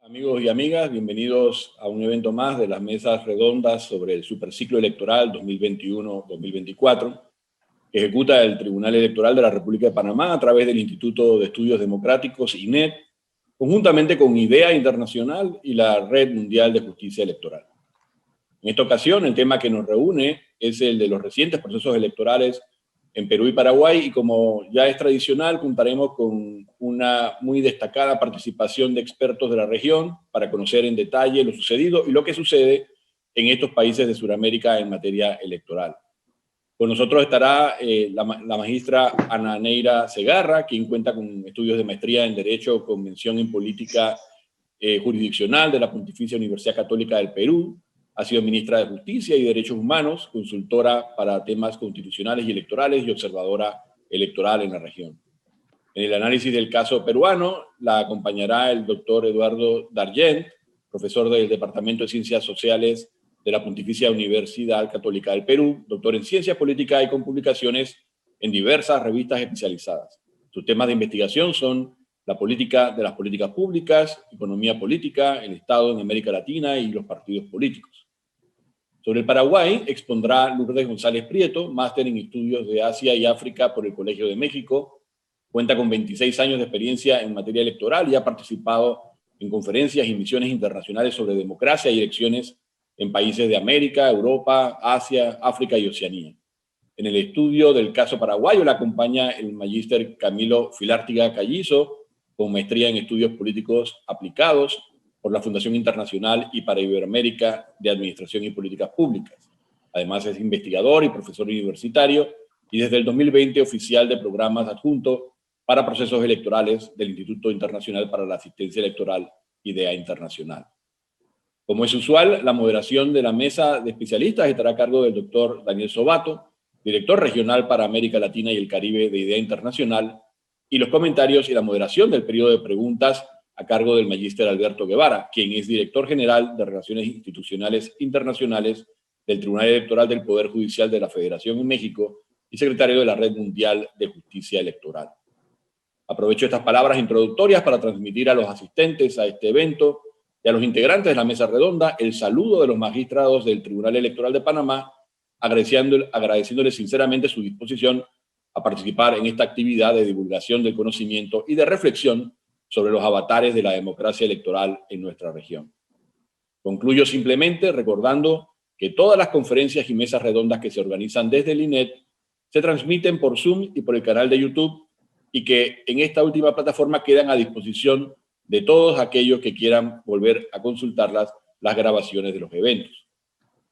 Amigos y amigas, bienvenidos a un evento más de las mesas redondas sobre el superciclo electoral 2021-2024 que ejecuta el Tribunal Electoral de la República de Panamá a través del Instituto de Estudios Democráticos, INED, conjuntamente con IDEA Internacional y la Red Mundial de Justicia Electoral. En esta ocasión, el tema que nos reúne es el de los recientes procesos electorales en Perú y Paraguay, y como ya es tradicional, contaremos con una muy destacada participación de expertos de la región para conocer en detalle lo sucedido y lo que sucede en estos países de Sudamérica en materia electoral. Con nosotros estará la magistra Ana Neira Segarra, quien cuenta con estudios de maestría en Derecho con mención en Política Jurisdiccional de la Pontificia Universidad Católica del Perú. Ha sido ministra de Justicia y Derechos Humanos, consultora para temas constitucionales y electorales y observadora electoral en la región. En el análisis del caso peruano la acompañará el doctor Eduardo Dargent, profesor del Departamento de Ciencias Sociales de la Pontificia Universidad Católica del Perú, doctor en Ciencia Política y con publicaciones en diversas revistas especializadas. Sus temas de investigación son la política de las políticas públicas, economía política, el Estado en América Latina y los partidos políticos. Sobre el Paraguay expondrá Lourdes González Prieto, máster en estudios de Asia y África por el Colegio de México. Cuenta con 26 años de experiencia en materia electoral y ha participado en conferencias y misiones internacionales sobre democracia y elecciones en países de América, Europa, Asia, África y Oceanía. En el estudio del caso paraguayo la acompaña el magíster Camilo Filártiga Callizo, con maestría en estudios políticos aplicados por la Fundación Internacional y para Iberoamérica de Administración y Políticas Públicas. Además es investigador y profesor universitario y desde el 2020 oficial de programas adjunto para procesos electorales del Instituto Internacional para la Asistencia Electoral, IDEA Internacional. Como es usual, la moderación de la mesa de especialistas estará a cargo del doctor Daniel Sobato, director regional para América Latina y el Caribe de IDEA Internacional, y los comentarios y la moderación del periodo de preguntas a cargo del magíster Alberto Guevara, quien es director general de Relaciones Institucionales Internacionales del Tribunal Electoral del Poder Judicial de la Federación en México y secretario de la Red Mundial de Justicia Electoral. Aprovecho estas palabras introductorias para transmitir a los asistentes a este evento y a los integrantes de la mesa redonda el saludo de los magistrados del Tribunal Electoral de Panamá, agradeciéndoles sinceramente su disposición a participar en esta actividad de divulgación del conocimiento y de reflexión sobre los avatares de la democracia electoral en nuestra región. Concluyo simplemente recordando que todas las conferencias y mesas redondas que se organizan desde el INED se transmiten por Zoom y por el canal de YouTube, y que en esta última plataforma quedan a disposición de todos aquellos que quieran volver a consultar las grabaciones de los eventos.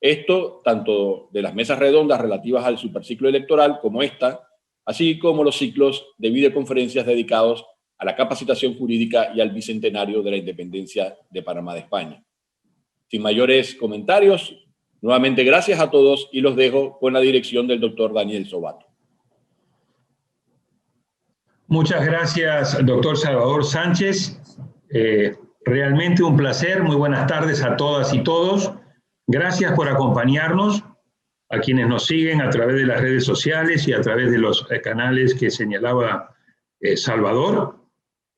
Esto tanto de las mesas redondas relativas al superciclo electoral como esta, así como los ciclos de videoconferencias dedicados a la capacitación jurídica y al bicentenario de la independencia de Panamá de España. Sin mayores comentarios, nuevamente gracias a todos y los dejo con la dirección del doctor Daniel Sobato. Muchas gracias, doctor Salvador Sánchez. Realmente un placer. Muy buenas tardes a todas y todos. Gracias por acompañarnos, a quienes nos siguen a través de las redes sociales y a través de los canales que señalaba Salvador.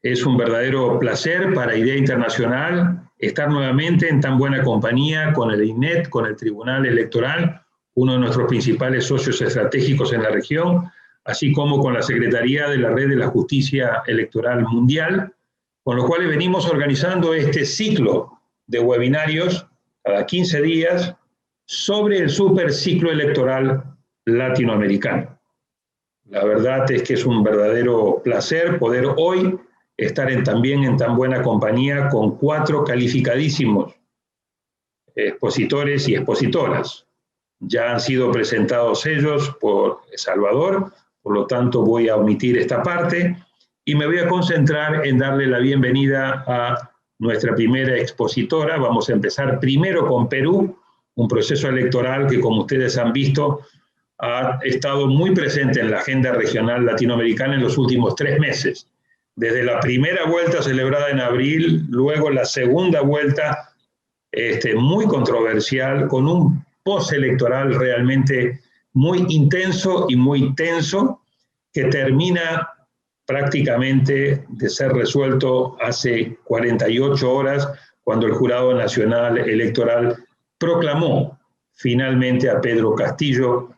Es un verdadero placer para IDEA Internacional estar nuevamente en tan buena compañía con el INED, con el Tribunal Electoral, uno de nuestros principales socios estratégicos en la región, así como con la Secretaría de la Red de la Justicia Electoral Mundial, con los cuales venimos organizando este ciclo de webinarios cada 15 días sobre el superciclo electoral latinoamericano. La verdad es que es un verdadero placer poder hoy estar también en tan buena compañía con 4 calificadísimos expositores y expositoras. Ya han sido presentados ellos por Salvador, por lo tanto voy a omitir esta parte y me voy a concentrar en darle la bienvenida a nuestra primera expositora. Vamos a empezar primero con Perú, un proceso electoral que, como ustedes han visto, ha estado muy presente en la agenda regional latinoamericana en los últimos 3 meses. Desde la primera vuelta celebrada en abril, luego la segunda vuelta muy controversial, con un postelectoral realmente muy intenso y muy tenso, que termina prácticamente de ser resuelto hace 48 horas, cuando el Jurado Nacional Electoral proclamó finalmente a Pedro Castillo,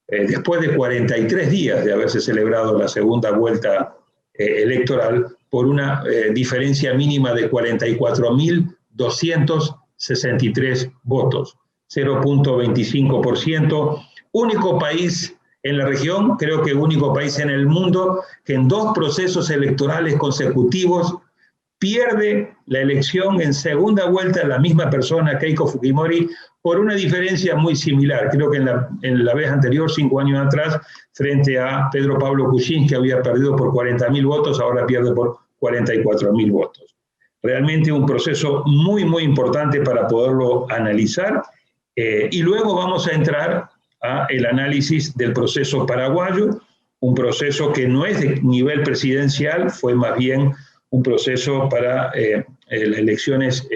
después de 43 días de haberse celebrado la segunda vuelta electoral, por una diferencia mínima de 44.263 votos, 0.25%, único país en la región, creo que único país en el mundo, que en 2 procesos electorales consecutivos pierde la elección en segunda vuelta la misma persona, Keiko Fujimori, por una diferencia muy similar. Creo que en la vez anterior, 5 años atrás, frente a Pedro Pablo Kuczynski, que había perdido por 40.000 votos, ahora pierde por 44.000 votos. Realmente un proceso muy, muy importante para poderlo analizar. Y luego vamos a entrar al análisis del proceso paraguayo, un proceso que no es de nivel presidencial, fue más bien un proceso para elecciones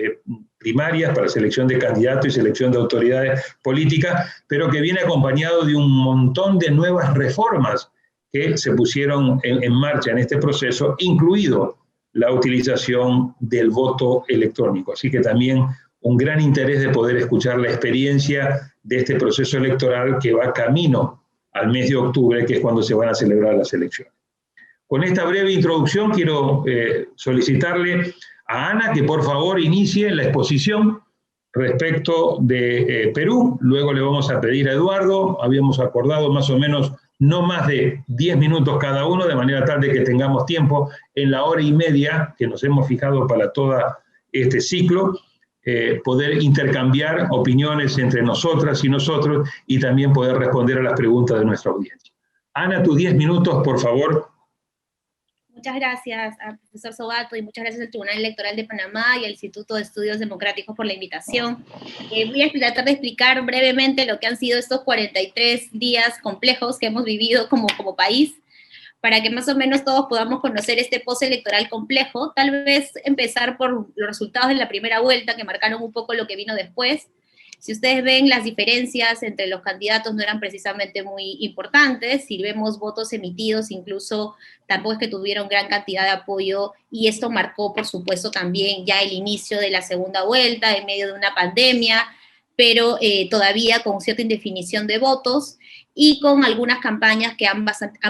primarias, para selección de candidatos y selección de autoridades políticas, pero que viene acompañado de un montón de nuevas reformas que se pusieron en marcha en este proceso, incluido la utilización del voto electrónico. Así que también un gran interés de poder escuchar la experiencia de este proceso electoral que va camino al mes de octubre, que es cuando se van a celebrar las elecciones. Con esta breve introducción quiero solicitarle a Ana que por favor inicie la exposición respecto de Perú. Luego le vamos a pedir a Eduardo, habíamos acordado más o menos no más de 10 minutos cada uno, de manera tal de que tengamos tiempo en la hora y media que nos hemos fijado para todo este ciclo, poder intercambiar opiniones entre nosotras y nosotros y también poder responder a las preguntas de nuestra audiencia. Ana, tus 10 minutos, por favor. Muchas gracias al profesor Sobato y muchas gracias al Tribunal Electoral de Panamá y al Instituto de Estudios Democráticos por la invitación. Voy a tratar de explicar brevemente lo que han sido estos 43 días complejos que hemos vivido como país, para que más o menos todos podamos conocer este postelectoral complejo. Tal vez empezar por los resultados de la primera vuelta, que marcaron un poco lo que vino después. Si ustedes ven, las diferencias entre los candidatos no eran precisamente muy importantes. Si vemos votos emitidos, incluso tampoco es que tuvieron gran cantidad de apoyo, y esto marcó, por supuesto, también ya el inicio de la segunda vuelta en medio de una pandemia, pero todavía con cierta indefinición de votos y con algunas campañas que han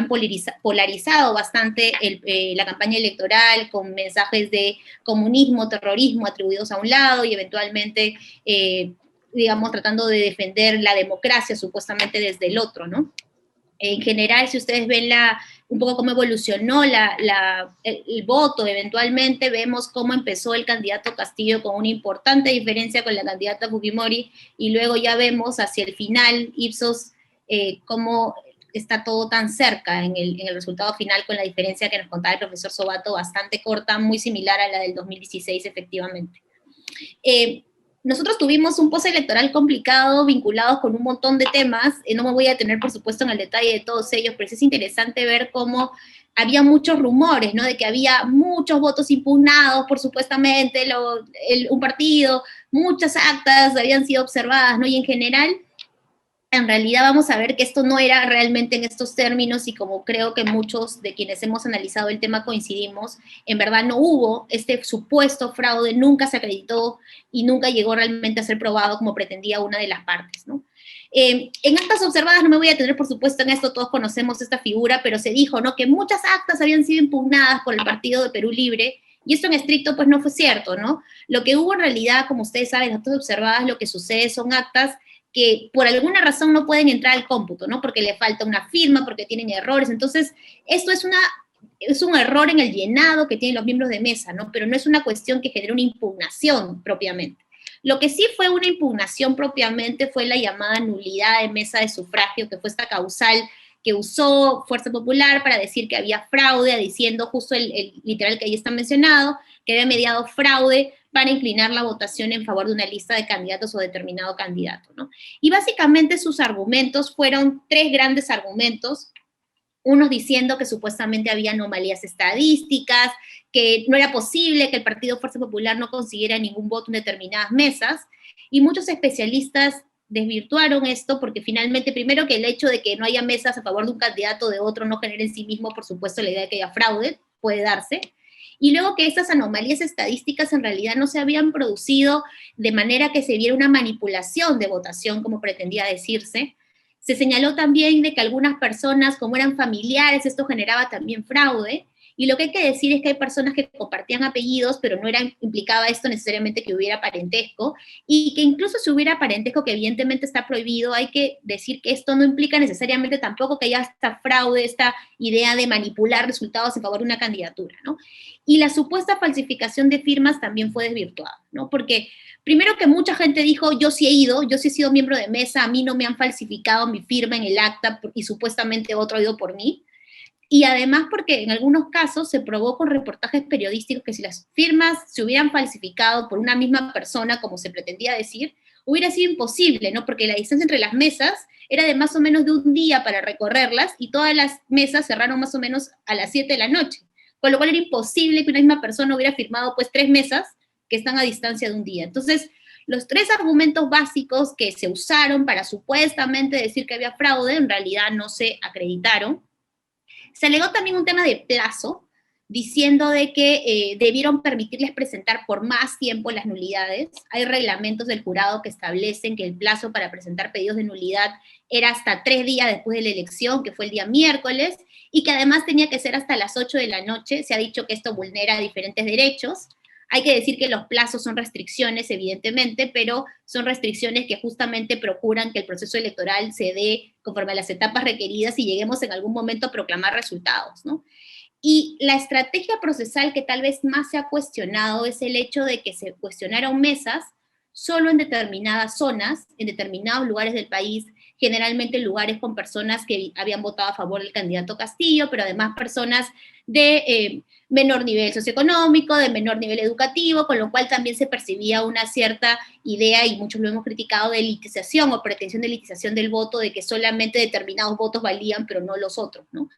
polarizado bastante la campaña electoral, con mensajes de comunismo, terrorismo atribuidos a un lado y eventualmente digamos, tratando de defender la democracia supuestamente desde el otro, ¿no? En general, si ustedes ven un poco cómo evolucionó el voto, eventualmente vemos cómo empezó el candidato Castillo con una importante diferencia con la candidata Fujimori, y luego ya vemos hacia el final, Ipsos, cómo está todo tan cerca en el resultado final, con la diferencia que nos contaba el profesor Sobato, bastante corta, muy similar a la del 2016, efectivamente. Nosotros tuvimos un postelectoral complicado, vinculados con un montón de temas. No me voy a detener, por supuesto, en el detalle de todos ellos, pero es interesante ver cómo había muchos rumores, ¿no? De que había muchos votos impugnados por supuestamente un partido, muchas actas habían sido observadas, ¿no? Y en general, en realidad vamos a ver que esto no era realmente en estos términos, y como creo que muchos de quienes hemos analizado el tema coincidimos, en verdad no hubo este supuesto fraude, nunca se acreditó y nunca llegó realmente a ser probado como pretendía una de las partes, ¿no? En actas observadas no me voy a tener, por supuesto, en esto, todos conocemos esta figura, pero se dijo, ¿no?, que muchas actas habían sido impugnadas por el Partido de Perú Libre, y esto en estricto pues no fue cierto, ¿no? Lo que hubo en realidad, como ustedes saben, en actas observadas lo que sucede son actas que por alguna razón no pueden entrar al cómputo, ¿no? Porque le falta una firma, porque tienen errores. Entonces, esto es un error en el llenado que tienen los miembros de mesa, ¿no? Pero no es una cuestión que genere una impugnación propiamente. Lo que sí fue una impugnación propiamente fue la llamada nulidad de mesa de sufragio, que fue esta causal que usó Fuerza Popular para decir que había fraude, diciendo justo el literal que ahí está mencionado, que había mediado fraude para inclinar la votación en favor de una lista de candidatos o determinado candidato, ¿no? Y básicamente sus argumentos fueron 3 grandes argumentos, unos diciendo que supuestamente había anomalías estadísticas, que no era posible que el Partido Fuerza Popular no consiguiera ningún voto en determinadas mesas, y muchos especialistas desvirtuaron esto, porque finalmente, primero que el hecho de que no haya mesas a favor de un candidato o de otro no genera en sí mismo, por supuesto, la idea de que haya fraude, puede darse, y luego que estas anomalías estadísticas en realidad no se habían producido de manera que se viera una manipulación de votación, como pretendía decirse. Se señaló también de que algunas personas, como eran familiares, esto generaba también fraude, y lo que hay que decir es que hay personas que compartían apellidos, pero no implicaba esto necesariamente que hubiera parentesco, y que incluso si hubiera parentesco, que evidentemente está prohibido, hay que decir que esto no implica necesariamente tampoco que haya esta fraude, esta idea de manipular resultados en favor de una candidatura, ¿no? Y la supuesta falsificación de firmas también fue desvirtuada, ¿no? Porque primero que mucha gente dijo, yo sí he ido, yo sí he sido miembro de mesa, a mí no me han falsificado mi firma en el acta y supuestamente otro ha ido por mí. Y además porque en algunos casos se probó con reportajes periodísticos que si las firmas se hubieran falsificado por una misma persona, como se pretendía decir, hubiera sido imposible, ¿no? Porque la distancia entre las mesas era de más o menos de un día para recorrerlas y todas las mesas cerraron más o menos a las 7 de la noche. Con lo cual era imposible que una misma persona hubiera firmado pues 3 mesas que están a distancia de un día. Entonces, los 3 argumentos básicos que se usaron para supuestamente decir que había fraude, en realidad no se acreditaron. Se alegó también un tema de plazo, diciendo de que debieron permitirles presentar por más tiempo las nulidades. Hay reglamentos del jurado que establecen que el plazo para presentar pedidos de nulidad era hasta 3 días después de la elección, que fue el día miércoles, y que además tenía que ser hasta las 8 de la noche. Se ha dicho que esto vulnera diferentes derechos. Hay que decir que los plazos son restricciones, evidentemente, pero son restricciones que justamente procuran que el proceso electoral se dé conforme a las etapas requeridas y lleguemos en algún momento a proclamar resultados, ¿no? Y la estrategia procesal que tal vez más se ha cuestionado es el hecho de que se cuestionaron mesas solo en determinadas zonas, en determinados lugares del país, generalmente lugares con personas que habían votado a favor del candidato Castillo, pero además personas de menor nivel socioeconómico, de menor nivel educativo, con lo cual también se percibía una cierta idea, y muchos lo hemos criticado, de elitización o pretensión de elitización del voto, de que solamente determinados votos valían, pero no los otros, ¿no?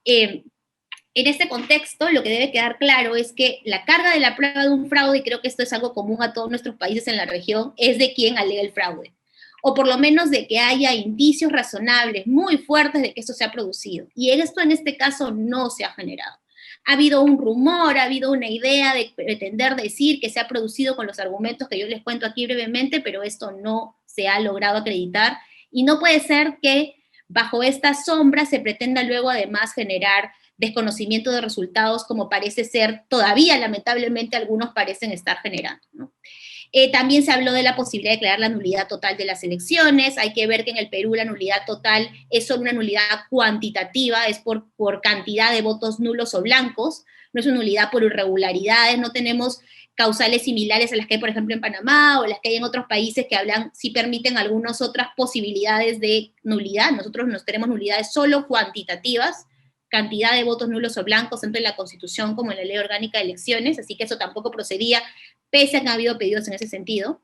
En este contexto, lo que debe quedar claro es que la carga de la prueba de un fraude, y creo que esto es algo común a todos nuestros países en la región, es de quien alega el fraude, o por lo menos de que haya indicios razonables muy fuertes de que esto se ha producido. Y esto en este caso no se ha generado. Ha habido un rumor, ha habido una idea de pretender decir que se ha producido con los argumentos que yo les cuento aquí brevemente, pero esto no se ha logrado acreditar, y no puede ser que bajo esta sombra se pretenda luego además generar desconocimiento de resultados, como parece ser todavía, lamentablemente, algunos parecen estar generando, ¿no? También se habló de la posibilidad de declarar la nulidad total de las elecciones. Hay que ver que en el Perú la nulidad total es solo una nulidad cuantitativa, es por cantidad de votos nulos o blancos, no es una nulidad por irregularidades, no tenemos causales similares a las que hay, por ejemplo, en Panamá, o las que hay en otros países que hablan, sí permiten algunas otras posibilidades de nulidad. Nosotros nos tenemos nulidades solo cuantitativas, cantidad de votos nulos o blancos, tanto en la Constitución como en la Ley Orgánica de Elecciones, así que eso tampoco procedía, pese a que han habido pedidos en ese sentido.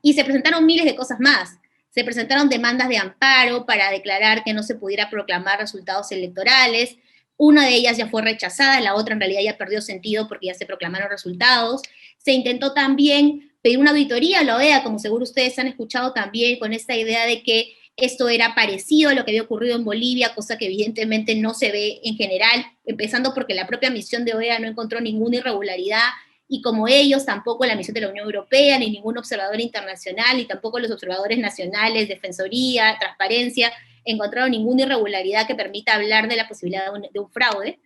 Y se presentaron miles de cosas más. Se presentaron demandas de amparo para declarar que no se pudiera proclamar resultados electorales. Una de ellas ya fue rechazada, la otra en realidad ya perdió sentido porque ya se proclamaron resultados. Se intentó también pedir una auditoría a la OEA, como seguro ustedes han escuchado también, con esta idea de que esto era parecido a lo que había ocurrido en Bolivia, cosa que evidentemente no se ve en general, empezando porque la propia misión de OEA no encontró ninguna irregularidad, y como ellos, tampoco la misión de la Unión Europea, ni ningún observador internacional, ni tampoco los observadores nacionales, Defensoría, Transparencia, encontraron ninguna irregularidad que permita hablar de la posibilidad de un fraude.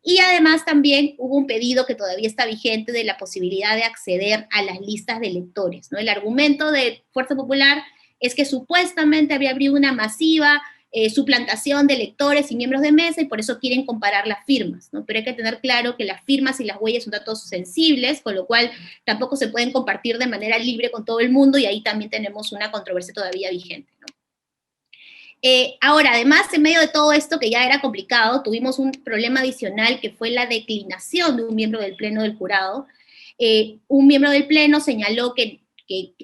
Y además también hubo un pedido que todavía está vigente de la posibilidad de acceder a las listas de electores, ¿no? El argumento de Fuerza Popular es que supuestamente había habido una masiva suplantación de electores y miembros de mesa, y por eso quieren comparar las firmas, ¿no? Pero hay que tener claro que las firmas y las huellas son datos sensibles, con lo cual tampoco se pueden compartir de manera libre con todo el mundo, y ahí también tenemos una controversia todavía vigente, ¿no? Ahora, además, en medio de todo esto, que ya era complicado, tuvimos un problema adicional, que fue la declinación de un miembro del Pleno del Jurado. Un miembro del Pleno señaló que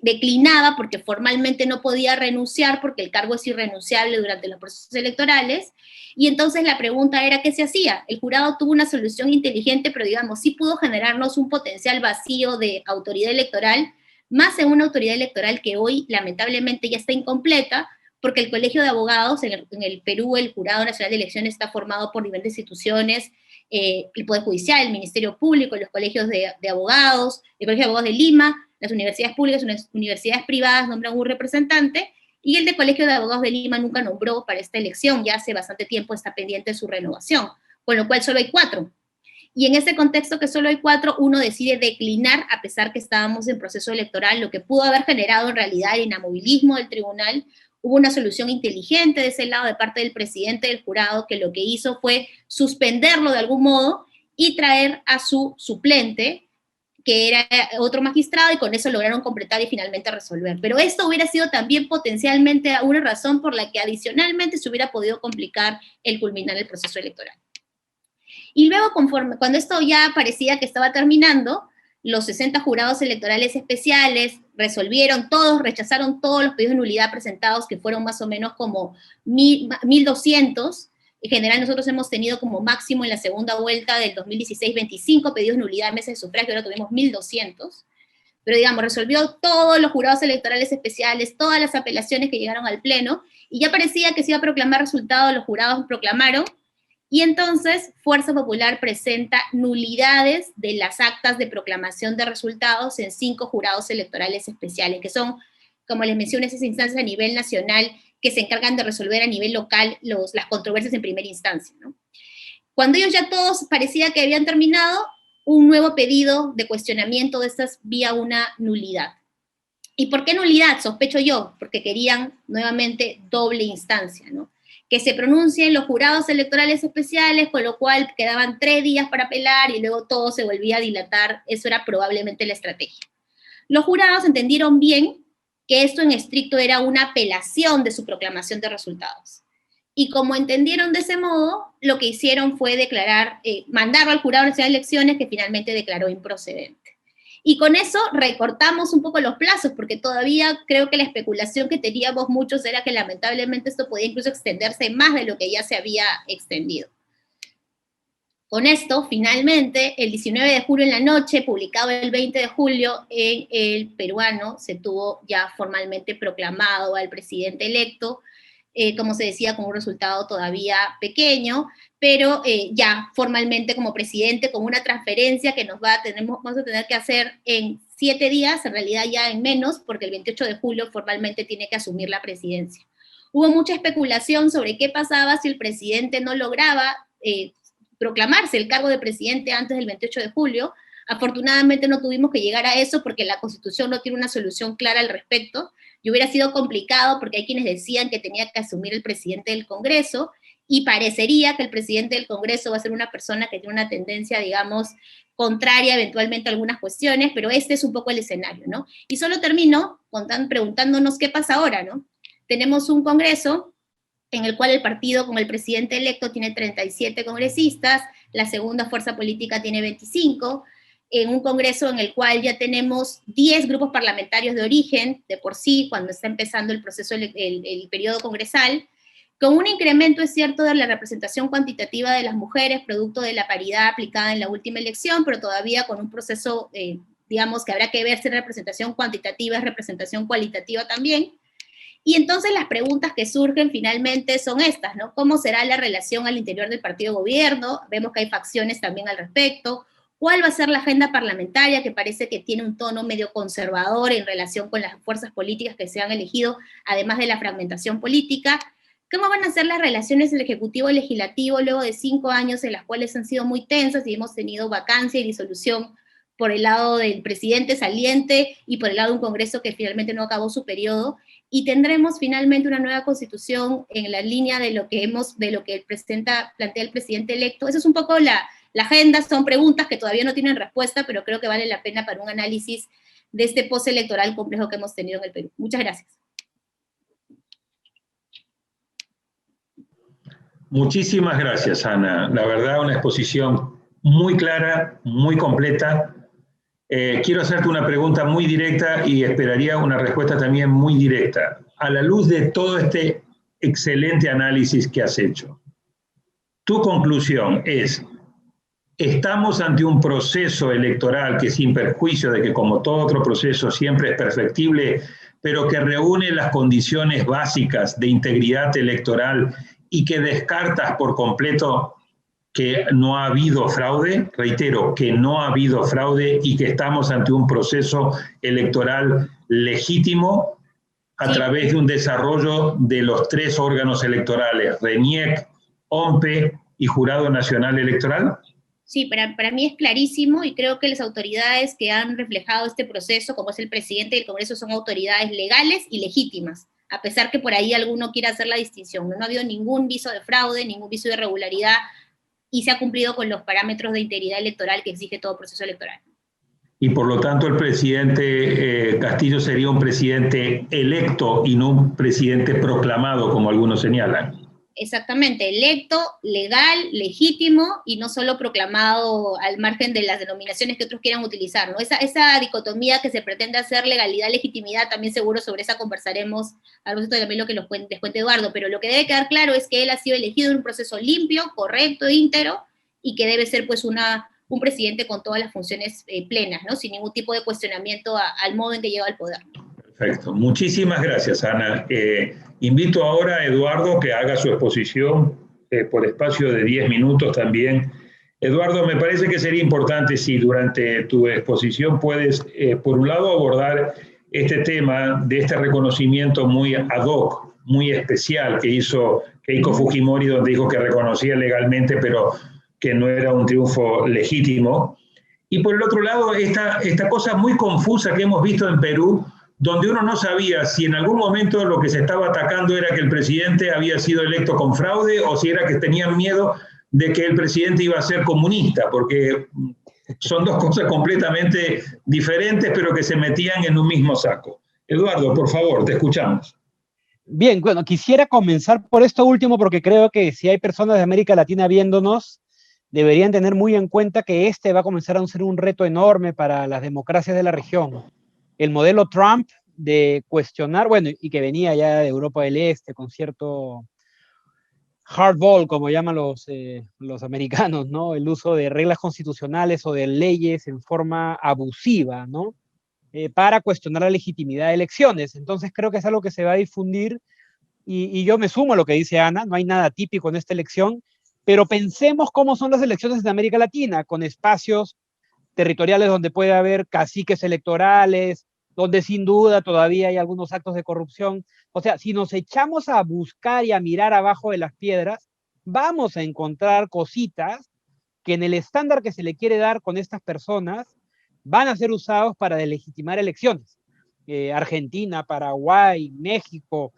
declinaba porque formalmente no podía renunciar, porque el cargo es irrenunciable durante los procesos electorales, y entonces la pregunta era, ¿qué se hacía? El jurado tuvo una solución inteligente, pero digamos, sí pudo generarnos un potencial vacío de autoridad electoral, más en una autoridad electoral que hoy lamentablemente ya está incompleta, porque el Colegio de Abogados, en el Perú, el Jurado Nacional de Elecciones está formado por diferentes instituciones, el Poder Judicial, el Ministerio Público, los colegios de abogados, el Colegio de Abogados de Lima, las universidades públicas, las universidades privadas nombran un representante, y el de Colegio de Abogados de Lima nunca nombró para esta elección, ya hace bastante tiempo está pendiente de su renovación, con lo cual solo hay 4. Y en ese contexto que solo hay 4, uno decide declinar, a pesar que estábamos en proceso electoral, lo que pudo haber generado en realidad el inamovilismo del tribunal. Hubo una solución inteligente de ese lado de parte del presidente del jurado, que lo que hizo fue suspenderlo de algún modo y traer a su suplente, que era otro magistrado, y con eso lograron completar y finalmente resolver. Pero esto hubiera sido también potencialmente una razón por la que adicionalmente se hubiera podido complicar el culminar el proceso electoral. Y luego, cuando esto ya parecía que estaba terminando, los 60 jurados electorales especiales rechazaron todos los pedidos de nulidad presentados, que fueron más o menos como 1.200. En general nosotros hemos tenido como máximo en la segunda vuelta del 2016 25 pedidos de nulidad de mesas de sufragio, ahora tuvimos 1.200. Pero digamos, resolvió todos los jurados electorales especiales, todas las apelaciones que llegaron al Pleno, y ya parecía que se iba a proclamar resultados, los jurados proclamaron, y entonces Fuerza Popular presenta nulidades de las actas de proclamación de resultados en 5 jurados electorales especiales, que son, como les mencioné, esas instancias a nivel nacional que se encargan de resolver a nivel local las controversias en primera instancia, ¿no? Cuando ellos ya todos parecía que habían terminado, un nuevo pedido de cuestionamiento de estas vía una nulidad. ¿Y por qué nulidad? Sospecho yo, porque querían nuevamente doble instancia, ¿no? Que se pronuncien los jurados electorales especiales, con lo cual quedaban 3 días para apelar y luego todo se volvía a dilatar. Eso era probablemente la estrategia. Los jurados entendieron bien que esto en estricto era una apelación de su proclamación de resultados. Y como entendieron de ese modo, lo que hicieron fue mandarlo al Jurado Nacional de Elecciones, que finalmente declaró improcedente. Y con eso recortamos un poco los plazos, porque todavía creo que la especulación que teníamos muchos era que lamentablemente esto podía incluso extenderse más de lo que ya se había extendido. Con esto, finalmente, el 19 de julio en la noche, publicado el 20 de julio en El Peruano, se tuvo ya formalmente proclamado al presidente electo, como se decía, con un resultado todavía pequeño, pero ya formalmente como presidente, con una transferencia que vamos a tener que hacer en 7 días, en realidad ya en menos, porque el 28 de julio formalmente tiene que asumir la presidencia. Hubo mucha especulación sobre qué pasaba si el presidente no lograba proclamarse el cargo de presidente antes del 28 de julio. Afortunadamente no tuvimos que llegar a eso porque la Constitución no tiene una solución clara al respecto, y hubiera sido complicado porque hay quienes decían que tenía que asumir el presidente del Congreso, y parecería que el presidente del Congreso va a ser una persona que tiene una tendencia, digamos, contraria eventualmente a algunas cuestiones, pero este es un poco el escenario, ¿no? Y solo termino preguntándonos qué pasa ahora, ¿no? Tenemos un Congreso en el cual el partido con el presidente electo tiene 37 congresistas, la segunda fuerza política tiene 25, en un Congreso en el cual ya tenemos 10 grupos parlamentarios de origen, de por sí, cuando está empezando el proceso, el periodo congresal, con un incremento, es cierto, de la representación cuantitativa de las mujeres, producto de la paridad aplicada en la última elección, pero todavía con un proceso, digamos, que habrá que ver si representación cuantitativa es representación cualitativa también. Y entonces las preguntas que surgen finalmente son estas, ¿no? ¿Cómo será la relación al interior del partido gobierno? Vemos que hay facciones también al respecto. ¿Cuál va a ser la agenda parlamentaria, que parece que tiene un tono medio conservador en relación con las fuerzas políticas que se han elegido, además de la fragmentación política? ¿Cómo van a ser las relaciones del Ejecutivo y Legislativo luego de 5 años en las cuales han sido muy tensas y hemos tenido vacancia y disolución por el lado del presidente saliente y por el lado de un Congreso que finalmente no acabó su periodo? Y tendremos finalmente una nueva Constitución en la línea de lo que plantea el presidente electo. Eso es un poco la agenda, son preguntas que todavía no tienen respuesta, pero creo que vale la pena para un análisis de este postelectoral complejo que hemos tenido en el Perú. Muchas gracias. Muchísimas gracias, Ana. La verdad, una exposición muy clara, muy completa. Quiero hacerte una pregunta muy directa y esperaría una respuesta también muy directa. A la luz de todo este excelente análisis que has hecho, ¿tu conclusión es estamos ante un proceso electoral que, sin perjuicio de que como todo otro proceso siempre es perfectible, pero que reúne las condiciones básicas de integridad electoral y que descartas por completo que no ha habido fraude, reitero, que no ha habido fraude y que estamos ante un proceso electoral legítimo a través de un desarrollo de los 3 órganos electorales, RENIEC, OMPE y Jurado Nacional Electoral? Sí, para mí es clarísimo y creo que las autoridades que han reflejado este proceso, como es el presidente del Congreso, son autoridades legales y legítimas, a pesar que por ahí alguno quiera hacer la distinción. No ha habido ningún viso de fraude, ningún viso de irregularidad y se ha cumplido con los parámetros de integridad electoral que exige todo proceso electoral. Y por lo tanto el presidente Castillo sería un presidente electo y no un presidente proclamado, como algunos señalan. Exactamente, electo, legal, legítimo y no solo proclamado al margen de las denominaciones que otros quieran utilizar, ¿no? Esa dicotomía que se pretende hacer legalidad, legitimidad, también seguro sobre esa conversaremos al respecto también lo que les cuente Eduardo, pero lo que debe quedar claro es que él ha sido elegido en un proceso limpio, correcto, íntegro y que debe ser pues un presidente con todas las funciones plenas, ¿no? Sin ningún tipo de cuestionamiento al modo en que llega al poder. Perfecto. Muchísimas gracias, Ana. Invito ahora a Eduardo que haga su exposición por espacio de 10 minutos también. Eduardo, me parece que sería importante si durante tu exposición puedes, por un lado, abordar este tema de este reconocimiento muy ad hoc, muy especial que hizo Keiko Fujimori, donde dijo que reconocía legalmente, pero que no era un triunfo legítimo. Y por el otro lado, esta cosa muy confusa que hemos visto en Perú, donde uno no sabía si en algún momento lo que se estaba atacando era que el presidente había sido electo con fraude o si era que tenían miedo de que el presidente iba a ser comunista, porque son 2 cosas completamente diferentes, pero que se metían en un mismo saco. Eduardo, por favor, te escuchamos. Bien, bueno, quisiera comenzar por esto último porque creo que si hay personas de América Latina viéndonos, deberían tener muy en cuenta que este va a comenzar a ser un reto enorme para las democracias de la región. El modelo Trump de cuestionar, bueno, y que venía ya de Europa del Este con cierto hardball, como llaman los americanos, ¿no? El uso de reglas constitucionales o de leyes en forma abusiva, ¿no? Para cuestionar la legitimidad de elecciones. Entonces creo que es algo que se va a difundir y yo me sumo a lo que dice Ana, no hay nada típico en esta elección, pero pensemos cómo son las elecciones en América Latina, con espacios territoriales donde puede haber caciques electorales, donde sin duda todavía hay algunos actos de corrupción. O sea, si nos echamos a buscar y a mirar abajo de las piedras, vamos a encontrar cositas que en el estándar que se le quiere dar con estas personas van a ser usados para delegitimar elecciones. Argentina, Paraguay, México,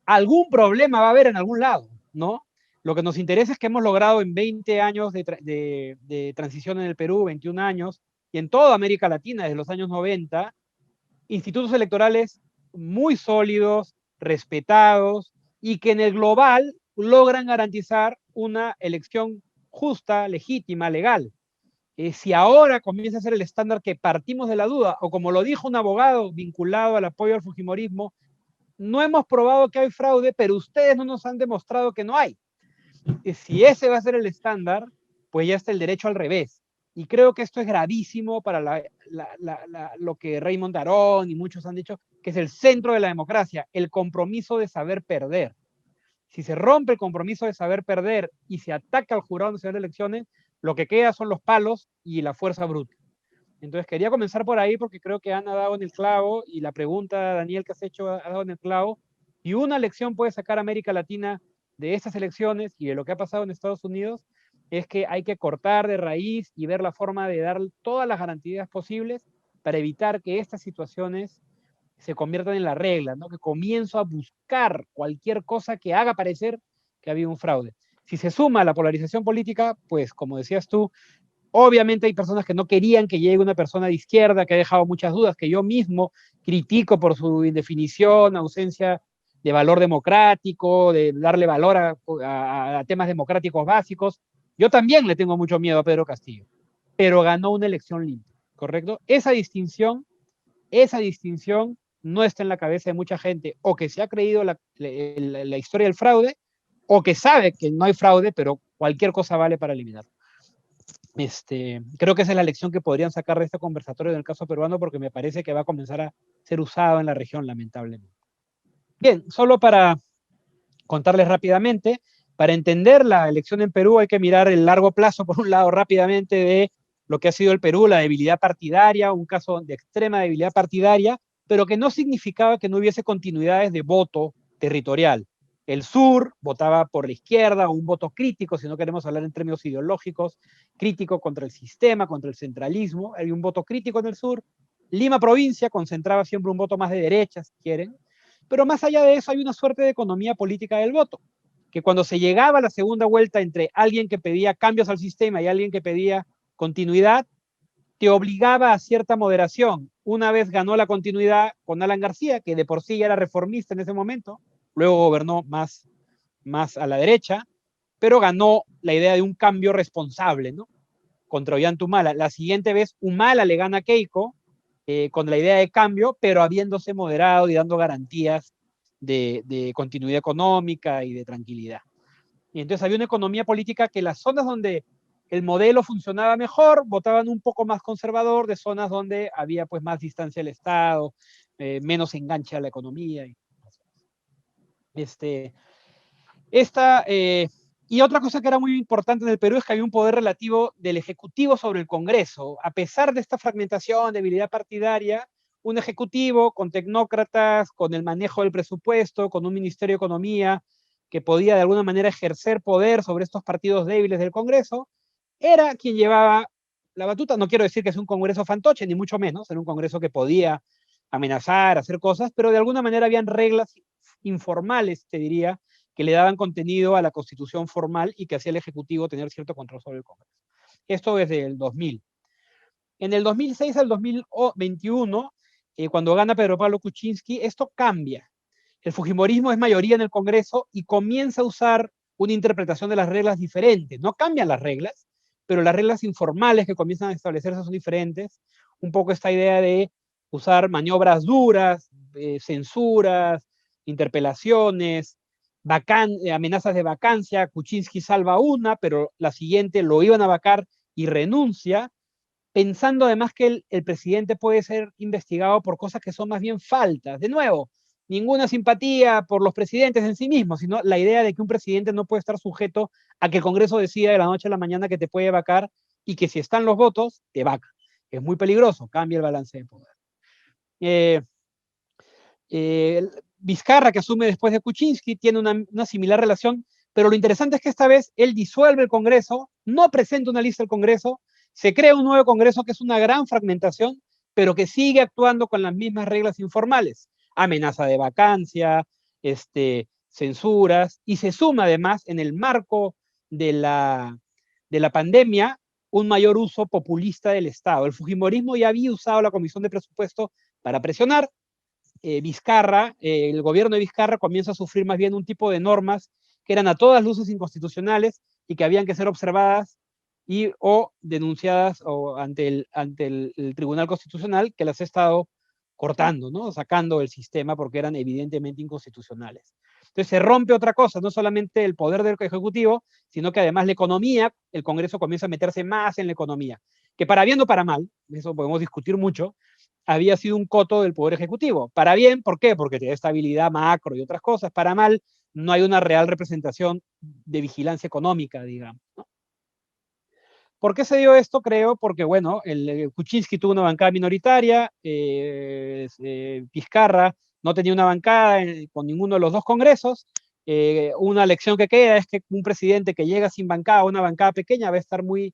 algún problema va a haber en algún lado, ¿no? Lo que nos interesa es que hemos logrado en 20 años de transición en el Perú, 21 años, y en toda América Latina, desde los años 90, institutos electorales muy sólidos, respetados, y que en el global logran garantizar una elección justa, legítima, legal. Si ahora comienza a ser el estándar que partimos de la duda, o como lo dijo un abogado vinculado al apoyo al fujimorismo, no hemos probado que hay fraude, pero ustedes no nos han demostrado que no hay. Si ese va a ser el estándar, pues ya está el derecho al revés. Y creo que esto es gravísimo para lo que Raymond Aron y muchos han dicho, que es el centro de la democracia, el compromiso de saber perder. Si se rompe el compromiso de saber perder y se ataca al Jurado Nacional de Elecciones, lo que queda son los palos y la fuerza bruta. Entonces quería comenzar por ahí porque creo que Ana ha dado en el clavo y la pregunta, Daniel, que has hecho ha dado en el clavo. Y una lección puede sacar a América Latina de estas elecciones y de lo que ha pasado en Estados Unidos es que hay que cortar de raíz y ver la forma de dar todas las garantías posibles para evitar que estas situaciones se conviertan en la regla, ¿no? Que comienzo a buscar cualquier cosa que haga parecer que había un fraude. Si se suma a la polarización política, pues como decías tú, obviamente hay personas que no querían que llegue una persona de izquierda, que ha dejado muchas dudas, que yo mismo critico por su indefinición, ausencia de valor democrático, de darle valor a temas democráticos básicos. Yo también le tengo mucho miedo a Pedro Castillo, pero ganó una elección limpia, ¿correcto? Esa distinción no está en la cabeza de mucha gente, o que se ha creído la historia del fraude, o que sabe que no hay fraude, pero cualquier cosa vale para eliminarlo. Creo que esa es la lección que podrían sacar de este conversatorio en el caso peruano, porque me parece que va a comenzar a ser usado en la región, lamentablemente. Bien, solo para contarles rápidamente, para entender la elección en Perú hay que mirar el largo plazo, por un lado, rápidamente, de lo que ha sido el Perú, la debilidad partidaria, un caso de extrema debilidad partidaria, pero que no significaba que no hubiese continuidades de voto territorial. El sur votaba por la izquierda, un voto crítico, si no queremos hablar en términos ideológicos, crítico contra el sistema, contra el centralismo, hay un voto crítico en el sur. Lima provincia concentraba siempre un voto más de derecha, si quieren, pero más allá de eso hay una suerte de economía política del voto, que cuando se llegaba a la segunda vuelta entre alguien que pedía cambios al sistema y alguien que pedía continuidad, te obligaba a cierta moderación. Una vez ganó la continuidad con Alan García, que de por sí ya era reformista en ese momento, luego gobernó más a la derecha, pero ganó la idea de un cambio responsable, ¿no? Contra Ollanta Humala. La siguiente vez Humala le gana a Keiko con la idea de cambio, pero habiéndose moderado y dando garantías de continuidad económica y de tranquilidad. Y entonces había una economía política que las zonas donde el modelo funcionaba mejor, votaban un poco más conservador, de zonas donde había pues más distancia del Estado, menos enganche a la economía. Y otra cosa que era muy importante en el Perú es que había un poder relativo del Ejecutivo sobre el Congreso. A pesar de esta fragmentación, debilidad partidaria, un Ejecutivo con tecnócratas, con el manejo del presupuesto, con un Ministerio de Economía que podía de alguna manera ejercer poder sobre estos partidos débiles del Congreso, era quien llevaba la batuta. No quiero decir que es un Congreso fantoche, ni mucho menos, era un Congreso que podía amenazar, hacer cosas, pero de alguna manera habían reglas informales, te diría, que le daban contenido a la Constitución formal y que hacía el Ejecutivo tener cierto control sobre el Congreso. Esto desde el 2000. En el 2006 al 2021, cuando gana Pedro Pablo Kuczynski, esto cambia. El fujimorismo es mayoría en el Congreso y comienza a usar una interpretación de las reglas diferente. No cambian las reglas, pero las reglas informales que comienzan a establecerse son diferentes. Un poco esta idea de usar maniobras duras, censuras, interpelaciones, amenazas de vacancia. Kuczynski salva una, pero la siguiente lo iban a vacar y renuncia, pensando además que el presidente puede ser investigado por cosas que son más bien faltas. De nuevo, ninguna simpatía por los presidentes en sí mismos, sino la idea de que un presidente no puede estar sujeto a que el Congreso decida de la noche a la mañana que te puede vacar y que si están los votos, te vaca. Es muy peligroso, cambia el balance de poder. Vizcarra, que asume después de Kuczynski, tiene una similar relación, pero lo interesante es que esta vez él disuelve el Congreso, no presenta una lista al Congreso, se crea un nuevo Congreso que es una gran fragmentación, pero que sigue actuando con las mismas reglas informales. Amenaza de vacancia, censuras, y se suma además en el marco de la pandemia un mayor uso populista del Estado. El fujimorismo ya había usado la Comisión de Presupuesto para presionar. Vizcarra, el gobierno de Vizcarra comienza a sufrir más bien un tipo de normas que eran a todas luces inconstitucionales y que habían que ser observadas o denunciadas ante el Tribunal Constitucional, que las ha estado cortando, ¿no? Sacando del sistema porque eran evidentemente inconstitucionales. Entonces se rompe otra cosa, no solamente el poder del Ejecutivo, sino que además la economía, el Congreso comienza a meterse más en la economía, que para bien o para mal, eso podemos discutir mucho, había sido un coto del Poder Ejecutivo. Para bien, ¿por qué? Porque tiene estabilidad macro y otras cosas. Para mal, no hay una real representación de vigilancia económica, digamos, ¿no? ¿Por qué se dio esto? Creo porque, bueno, el Kuczynski tuvo una bancada minoritaria, Vizcarra no tenía una bancada con ninguno de los dos congresos. Una lección que queda es que un presidente que llega sin bancada, una bancada pequeña, va a estar muy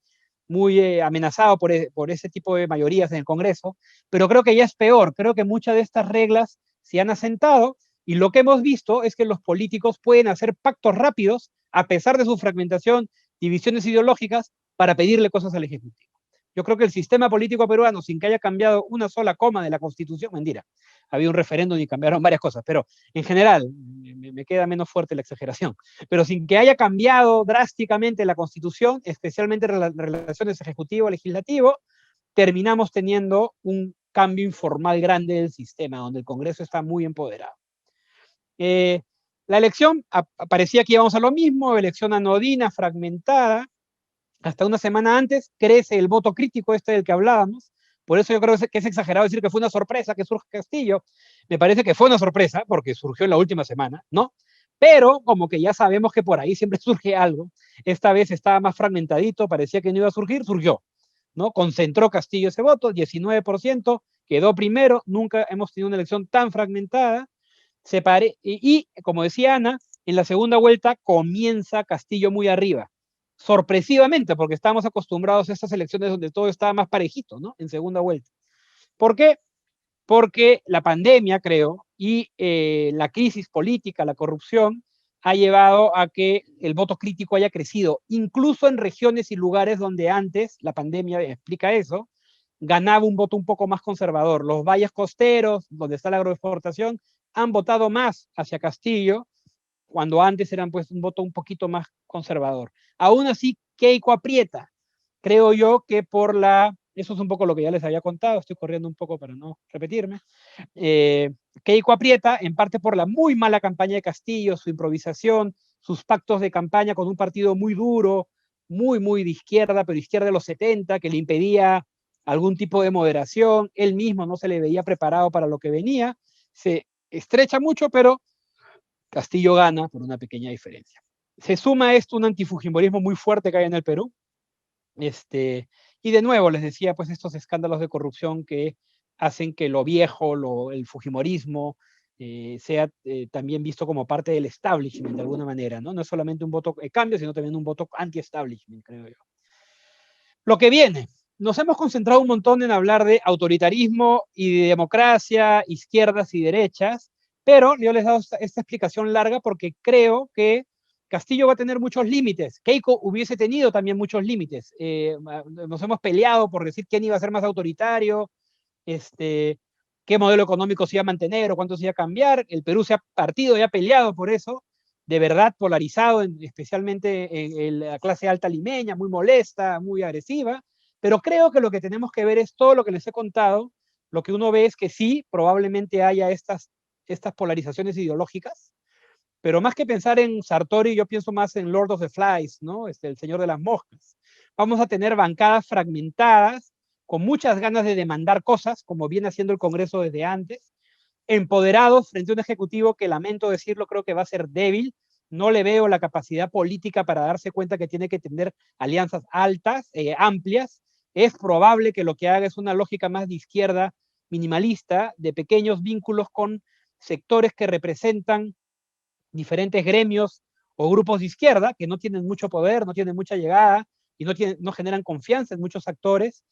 amenazado por ese tipo de mayorías en el Congreso, pero creo que ya es peor, creo que muchas de estas reglas se han asentado y lo que hemos visto es que los políticos pueden hacer pactos rápidos, a pesar de su fragmentación, divisiones ideológicas, para pedirle cosas al Ejecutivo. Yo creo que el sistema político peruano, sin que haya cambiado una sola coma de la Constitución, mentira, había un referéndum y cambiaron varias cosas, pero en general, me queda menos fuerte la exageración, pero sin que haya cambiado drásticamente la Constitución, especialmente las relaciones ejecutivo-legislativo, terminamos teniendo un cambio informal grande del sistema, donde el Congreso está muy empoderado. La elección, parecía que íbamos a lo mismo, elección anodina, fragmentada, hasta una semana antes crece el voto crítico este del que hablábamos. Por eso yo creo que es exagerado decir que fue una sorpresa que surge Castillo. Me parece que fue una sorpresa porque surgió en la última semana, ¿no? Pero como que ya sabemos que por ahí siempre surge algo, esta vez estaba más fragmentadito, parecía que no iba a surgir, surgió, ¿no? Concentró Castillo ese voto, 19%, quedó primero, nunca hemos tenido una elección tan fragmentada, y como decía Ana, en la segunda vuelta comienza Castillo muy arriba, sorpresivamente, porque estamos acostumbrados a estas elecciones donde todo estaba más parejito, ¿no? En segunda vuelta. ¿Por qué? Porque la pandemia, creo, y la crisis política, la corrupción, ha llevado a que el voto crítico haya crecido, incluso en regiones y lugares donde antes, la pandemia explica eso, ganaba un voto un poco más conservador. Los valles costeros, donde está la agroexportación, han votado más hacia Castillo, cuando antes eran pues un voto un poquito más conservador. Aún así, Keiko aprieta. Creo yo que por la... Eso es un poco lo que ya les había contado, estoy corriendo un poco para no repetirme. Keiko aprieta en parte por la muy mala campaña de Castillo, su improvisación, sus pactos de campaña con un partido muy duro, muy de izquierda, pero izquierda de los 70, que le impedía algún tipo de moderación. Él mismo no se le veía preparado para lo que venía. Se estrecha mucho, pero Castillo gana por una pequeña diferencia. Se suma a esto un antifujimorismo muy fuerte que hay en el Perú. Y de nuevo les decía, pues estos escándalos de corrupción que hacen que lo viejo, el fujimorismo, sea también visto como parte del establishment de alguna manera, ¿no? No es solamente un voto de cambio, sino también un voto anti-establishment, creo yo. Lo que viene, nos hemos concentrado un montón en hablar de autoritarismo y de democracia, izquierdas y derechas, pero yo les he dado esta explicación larga porque creo que Castillo va a tener muchos límites. Keiko hubiese tenido también muchos límites. Nos hemos peleado por decir quién iba a ser más autoritario, qué modelo económico se iba a mantener o cuánto se iba a cambiar. El Perú se ha partido y ha peleado por eso, de verdad polarizado, especialmente en la clase alta limeña, muy molesta, muy agresiva. Pero creo que lo que tenemos que ver es todo lo que les he contado. Lo que uno ve es que sí, probablemente haya estas polarizaciones ideológicas, pero más que pensar en Sartori, yo pienso más en Lord of the Flies, ¿no? El Señor de las Moscas. Vamos a tener bancadas fragmentadas, con muchas ganas de demandar cosas, como viene haciendo el Congreso desde antes, empoderados frente a un ejecutivo que, lamento decirlo, creo que va a ser débil. No le veo la capacidad política para darse cuenta que tiene que tener alianzas altas, amplias. Es probable que lo que haga es una lógica más de izquierda minimalista, de pequeños vínculos con sectores que representan diferentes gremios o grupos de izquierda que no tienen mucho poder, no tienen mucha llegada y no generan confianza en muchos actores.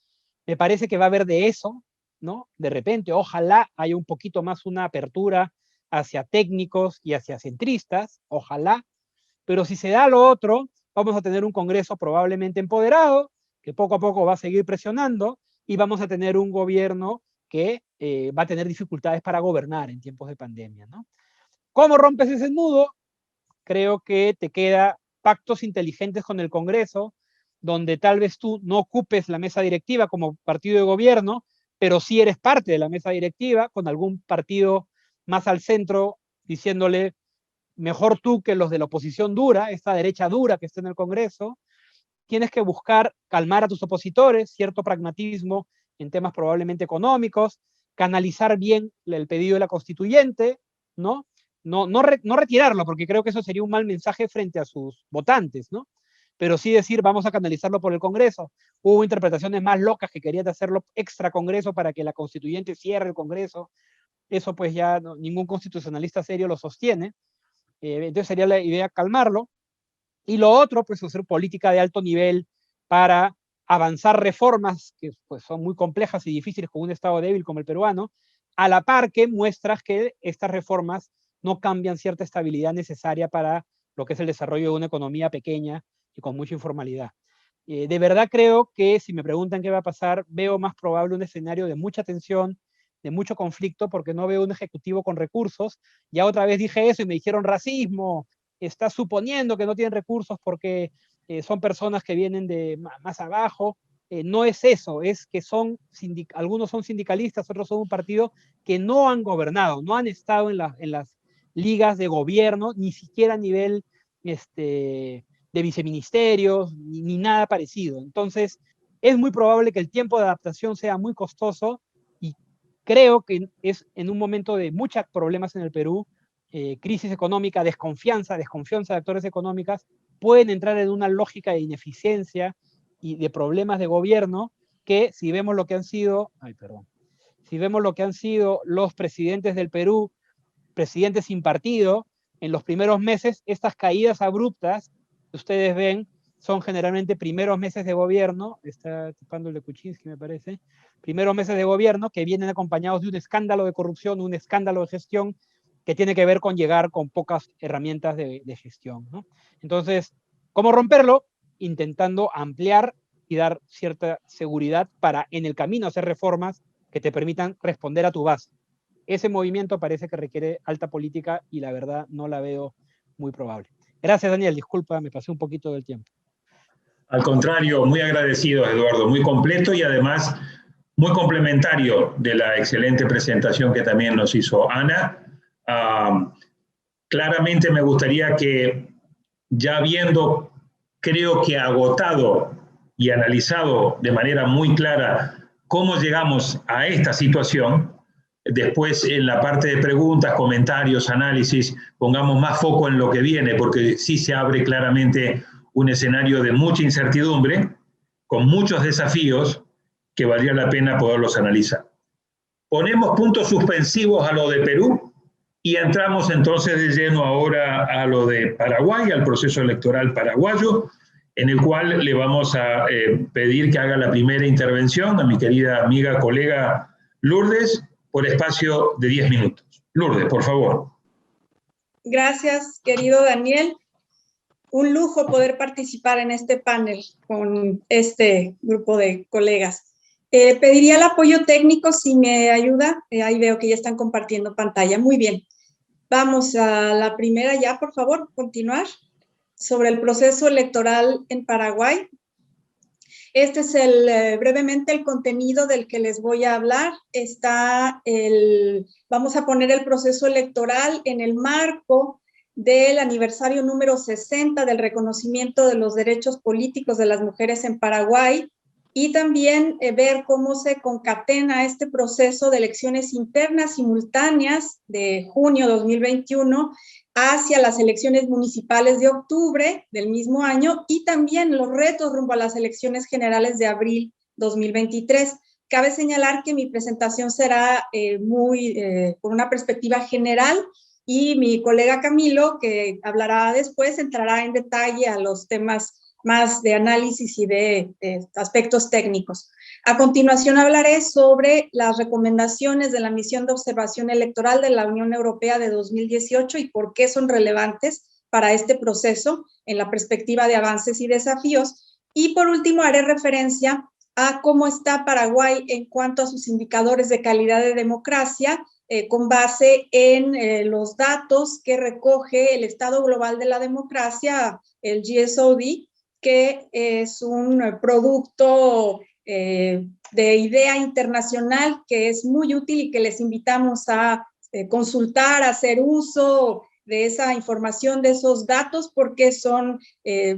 Me parece que va a haber de eso, ¿no? De repente, ojalá haya un poquito más una apertura hacia técnicos y hacia centristas, ojalá, pero si se da lo otro, vamos a tener un Congreso probablemente empoderado, que poco a poco va a seguir presionando, y vamos a tener un gobierno que va a tener dificultades para gobernar en tiempos de pandemia, ¿no? ¿Cómo rompes ese nudo? Creo que te queda pactos inteligentes con el Congreso, donde tal vez tú no ocupes la mesa directiva como partido de gobierno, pero sí eres parte de la mesa directiva, con algún partido más al centro diciéndole, mejor tú que los de la oposición dura, esta derecha dura que está en el Congreso. Tienes que buscar calmar a tus opositores, cierto pragmatismo en temas probablemente económicos, canalizar bien el pedido de la constituyente, ¿no? No retirarlo, porque creo que eso sería un mal mensaje frente a sus votantes, ¿no? Pero sí decir, vamos a canalizarlo por el Congreso. Hubo interpretaciones más locas que querían hacerlo extra Congreso para que la constituyente cierre el Congreso. Eso pues ya ningún constitucionalista serio lo sostiene. Entonces sería la idea calmarlo. Y lo otro, pues hacer política de alto nivel para avanzar reformas que pues, son muy complejas y difíciles con un Estado débil como el peruano, a la par que muestras que estas reformas no cambian cierta estabilidad necesaria para lo que es el desarrollo de una economía pequeña y con mucha informalidad. De verdad creo que si me preguntan qué va a pasar, veo más probable un escenario de mucha tensión, de mucho conflicto, porque no veo un ejecutivo con recursos. Ya otra vez dije eso y me dijeron racismo, está suponiendo que no tienen recursos porque son personas que vienen de más abajo. No es eso, es que algunos son sindicalistas, otros son un partido que no han gobernado, no han estado en las ligas de gobierno, ni siquiera a nivel de viceministerios, ni nada parecido. Entonces, es muy probable que el tiempo de adaptación sea muy costoso y creo que es en un momento de muchos problemas en el Perú, crisis económica, desconfianza de actores económicas, pueden entrar en una lógica de ineficiencia y de problemas de gobierno que si vemos lo que han sido, si vemos lo que han sido los presidentes del Perú, presidentes sin partido, en los primeros meses, estas caídas abruptas que ustedes ven son generalmente primeros meses de gobierno, está tipando el de Kuczynski me parece, primeros meses de gobierno que vienen acompañados de un escándalo de corrupción, un escándalo de gestión que tiene que ver con llegar con pocas herramientas de gestión, ¿no? Entonces, ¿cómo romperlo? Intentando ampliar y dar cierta seguridad para en el camino hacer reformas que te permitan responder a tu base. Ese movimiento parece que requiere alta política y la verdad no la veo muy probable. Gracias, Daniel. Disculpa, me pasé un poquito del tiempo. Al contrario, muy agradecido, Eduardo, muy completo y además muy complementario de la excelente presentación que también nos hizo Ana. Claramente me gustaría que, ya habiendo, creo que agotado y analizado de manera muy clara cómo llegamos a esta situación, después en la parte de preguntas, comentarios, análisis, pongamos más foco en lo que viene, porque sí se abre claramente un escenario de mucha incertidumbre, con muchos desafíos que valdría la pena poderlos analizar. Ponemos puntos suspensivos a lo de Perú y entramos entonces de lleno ahora a lo de Paraguay, al proceso electoral paraguayo, en el cual le vamos a pedir que haga la primera intervención a mi querida amiga, colega Lourdes, por espacio de 10 minutos. Lourdes, por favor. Gracias, querido Daniel. Un lujo poder participar en este panel con este grupo de colegas. Pediría el apoyo técnico si me ayuda. Ahí veo que ya están compartiendo pantalla. Muy bien. Vamos a la primera ya, por favor, continuar. Sobre el proceso electoral en Paraguay. Este es brevemente el contenido del que les voy a hablar. Vamos a poner el proceso electoral en el marco del aniversario número 60 del reconocimiento de los derechos políticos de las mujeres en Paraguay y también ver cómo se concatena este proceso de elecciones internas simultáneas de junio 2021 hacia las elecciones municipales de octubre del mismo año y también los retos rumbo a las elecciones generales de abril 2023. Cabe señalar que mi presentación será con una perspectiva general y mi colega Camilo, que hablará después, entrará en detalle a los temas más de análisis y de aspectos técnicos. A continuación hablaré sobre las recomendaciones de la misión de observación electoral de la Unión Europea de 2018 y por qué son relevantes para este proceso en la perspectiva de avances y desafíos. Y por último haré referencia a cómo está Paraguay en cuanto a sus indicadores de calidad de democracia, con base en los datos que recoge el Estado Global de la Democracia, el GSOD, que es un producto de idea internacional que es muy útil y que les invitamos a consultar, a hacer uso de esa información, de esos datos, porque son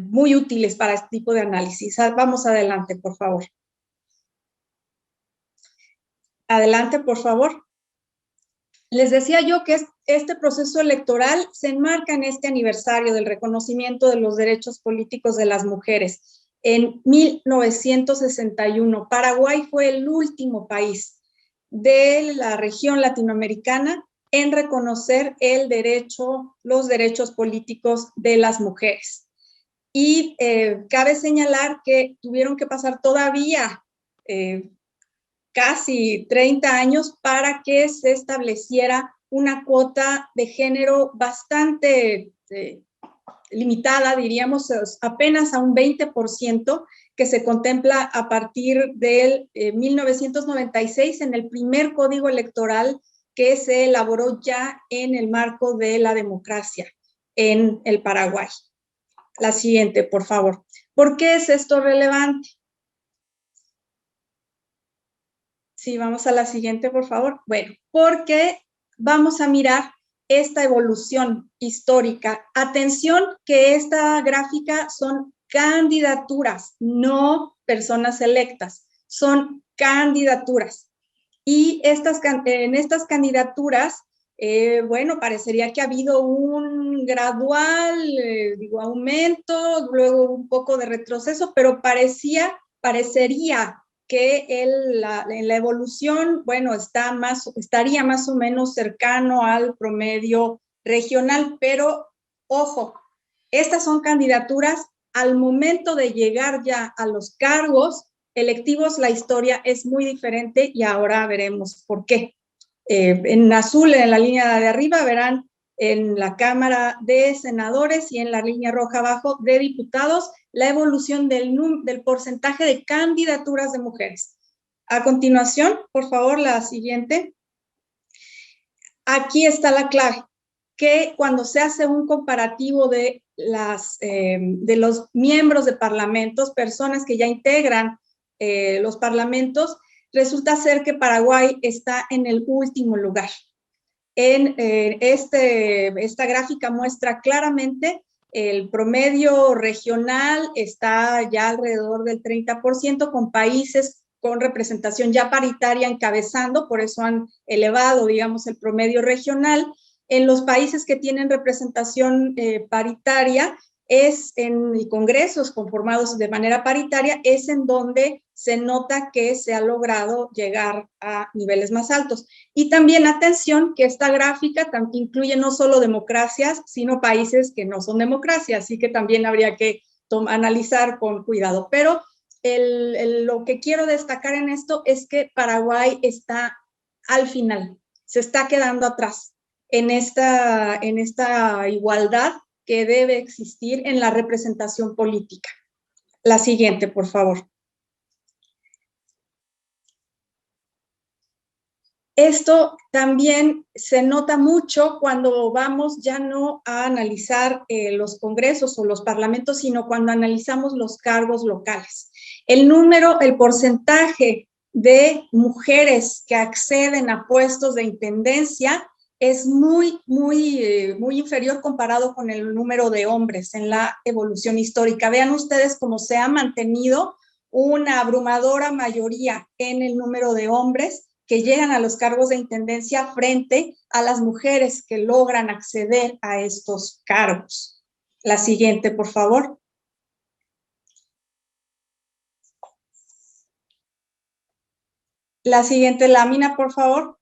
muy útiles para este tipo de análisis. Vamos adelante, por favor. Adelante, por favor. Les decía yo que este proceso electoral se enmarca en este aniversario del reconocimiento de los derechos políticos de las mujeres. En 1961, Paraguay fue el último país de la región latinoamericana en reconocer los derechos políticos de las mujeres. Y cabe señalar que tuvieron que pasar todavía casi 30 años para que se estableciera una cuota de género bastante limitada, diríamos, apenas a un 20%, que se contempla a partir del 1996 en el primer código electoral que se elaboró ya en el marco de la democracia en el Paraguay. La siguiente, por favor. ¿Por qué es esto relevante? Sí, vamos a la siguiente, por favor. Bueno, porque vamos a mirar esta evolución histórica. Atención que esta gráfica son candidaturas, no personas electas, son candidaturas. Y en estas candidaturas, bueno, parecería que ha habido un gradual, aumento, luego un poco de retroceso, pero parecería que en la evolución, bueno, estaría más o menos cercano al promedio regional, pero ojo, estas son candidaturas. Al momento de llegar ya a los cargos electivos, la historia es muy diferente y ahora veremos por qué. En azul, en la línea de arriba, verán en la Cámara de Senadores y en la línea roja abajo de diputados la evolución del porcentaje de candidaturas de mujeres. A continuación, por favor, la siguiente. Aquí está la clave, que cuando se hace un comparativo de los miembros de parlamentos, personas que ya integran los parlamentos, resulta ser que Paraguay está en el último lugar. Esta gráfica muestra claramente el promedio regional está ya alrededor del 30%, con países con representación ya paritaria encabezando, por eso han elevado, digamos, el promedio regional. En los países que tienen representación paritaria, y congresos conformados de manera paritaria, es en donde se nota que se ha logrado llegar a niveles más altos. Y también, atención, que esta gráfica incluye no solo democracias, sino países que no son democracias, así que también habría que analizar con cuidado. Pero lo que quiero destacar en esto es que Paraguay está al final, se está quedando atrás en esta igualdad que debe existir en la representación política. La siguiente, por favor. Esto también se nota mucho cuando vamos ya no a analizar los congresos o los parlamentos, sino cuando analizamos los cargos locales. El porcentaje de mujeres que acceden a puestos de intendencia es muy inferior comparado con el número de hombres en la evolución histórica. Vean ustedes cómo se ha mantenido una abrumadora mayoría en el número de hombres que llegan a los cargos de intendencia frente a las mujeres que logran acceder a estos cargos. La siguiente, por favor. La siguiente lámina, por favor.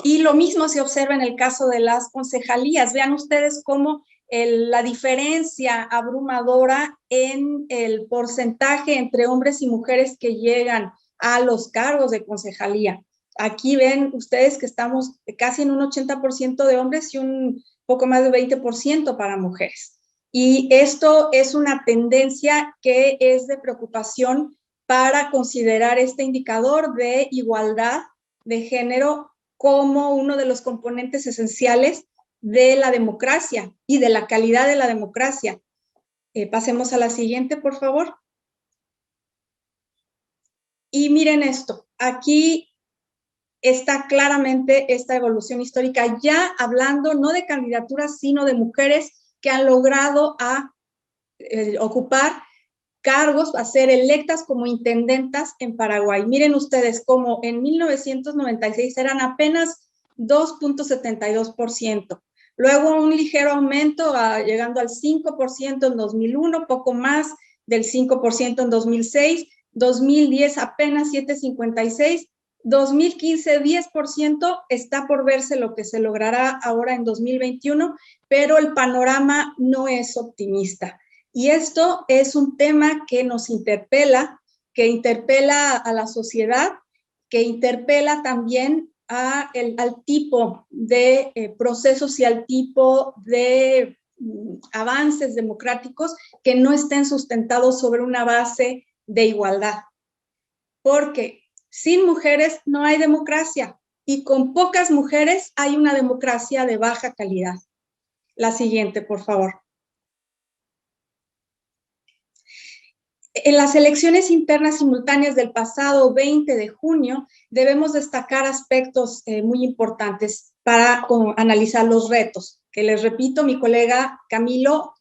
Y lo mismo se observa en el caso de las concejalías. Vean ustedes cómo la diferencia abrumadora en el porcentaje entre hombres y mujeres que llegan a los cargos de concejalía. Aquí ven ustedes que estamos casi en un 80% de hombres y un poco más de 20% para mujeres. Y esto es una tendencia que es de preocupación para considerar este indicador de igualdad de género como uno de los componentes esenciales de la democracia y de la calidad de la democracia. Pasemos a la siguiente, por favor. Y miren esto, aquí está claramente esta evolución histórica, ya hablando no de candidaturas, sino de mujeres que han logrado ocupar cargos, a ser electas como intendentas en Paraguay. Miren ustedes cómo en 1996 eran apenas 2.72%. Luego un ligero aumento llegando al 5% en 2001, poco más del 5% en 2006, 2010 apenas 7.56%, 2015 10%, está por verse lo que se logrará ahora en 2021, pero el panorama no es optimista. Y esto es un tema que nos interpela, que interpela a la sociedad, que interpela también al tipo de procesos y al tipo de avances democráticos que no estén sustentados sobre una base de igualdad. Porque sin mujeres no hay democracia y con pocas mujeres hay una democracia de baja calidad. La siguiente, por favor. En las elecciones internas simultáneas del pasado 20 de junio, debemos destacar aspectos muy importantes para analizar los retos, que les repito, mi colega Camilo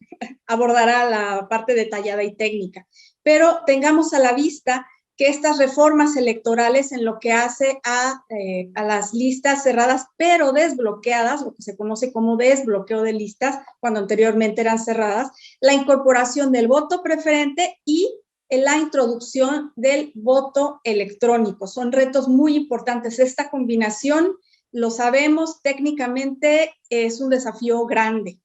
abordará la parte detallada y técnica. Pero tengamos a la vista que estas reformas electorales en lo que hace a las listas cerradas pero desbloqueadas, lo que se conoce como desbloqueo de listas, cuando anteriormente eran cerradas, la incorporación del voto preferente y la introducción del voto electrónico. Son retos muy importantes. Esta combinación, lo sabemos, técnicamente es un desafío grande.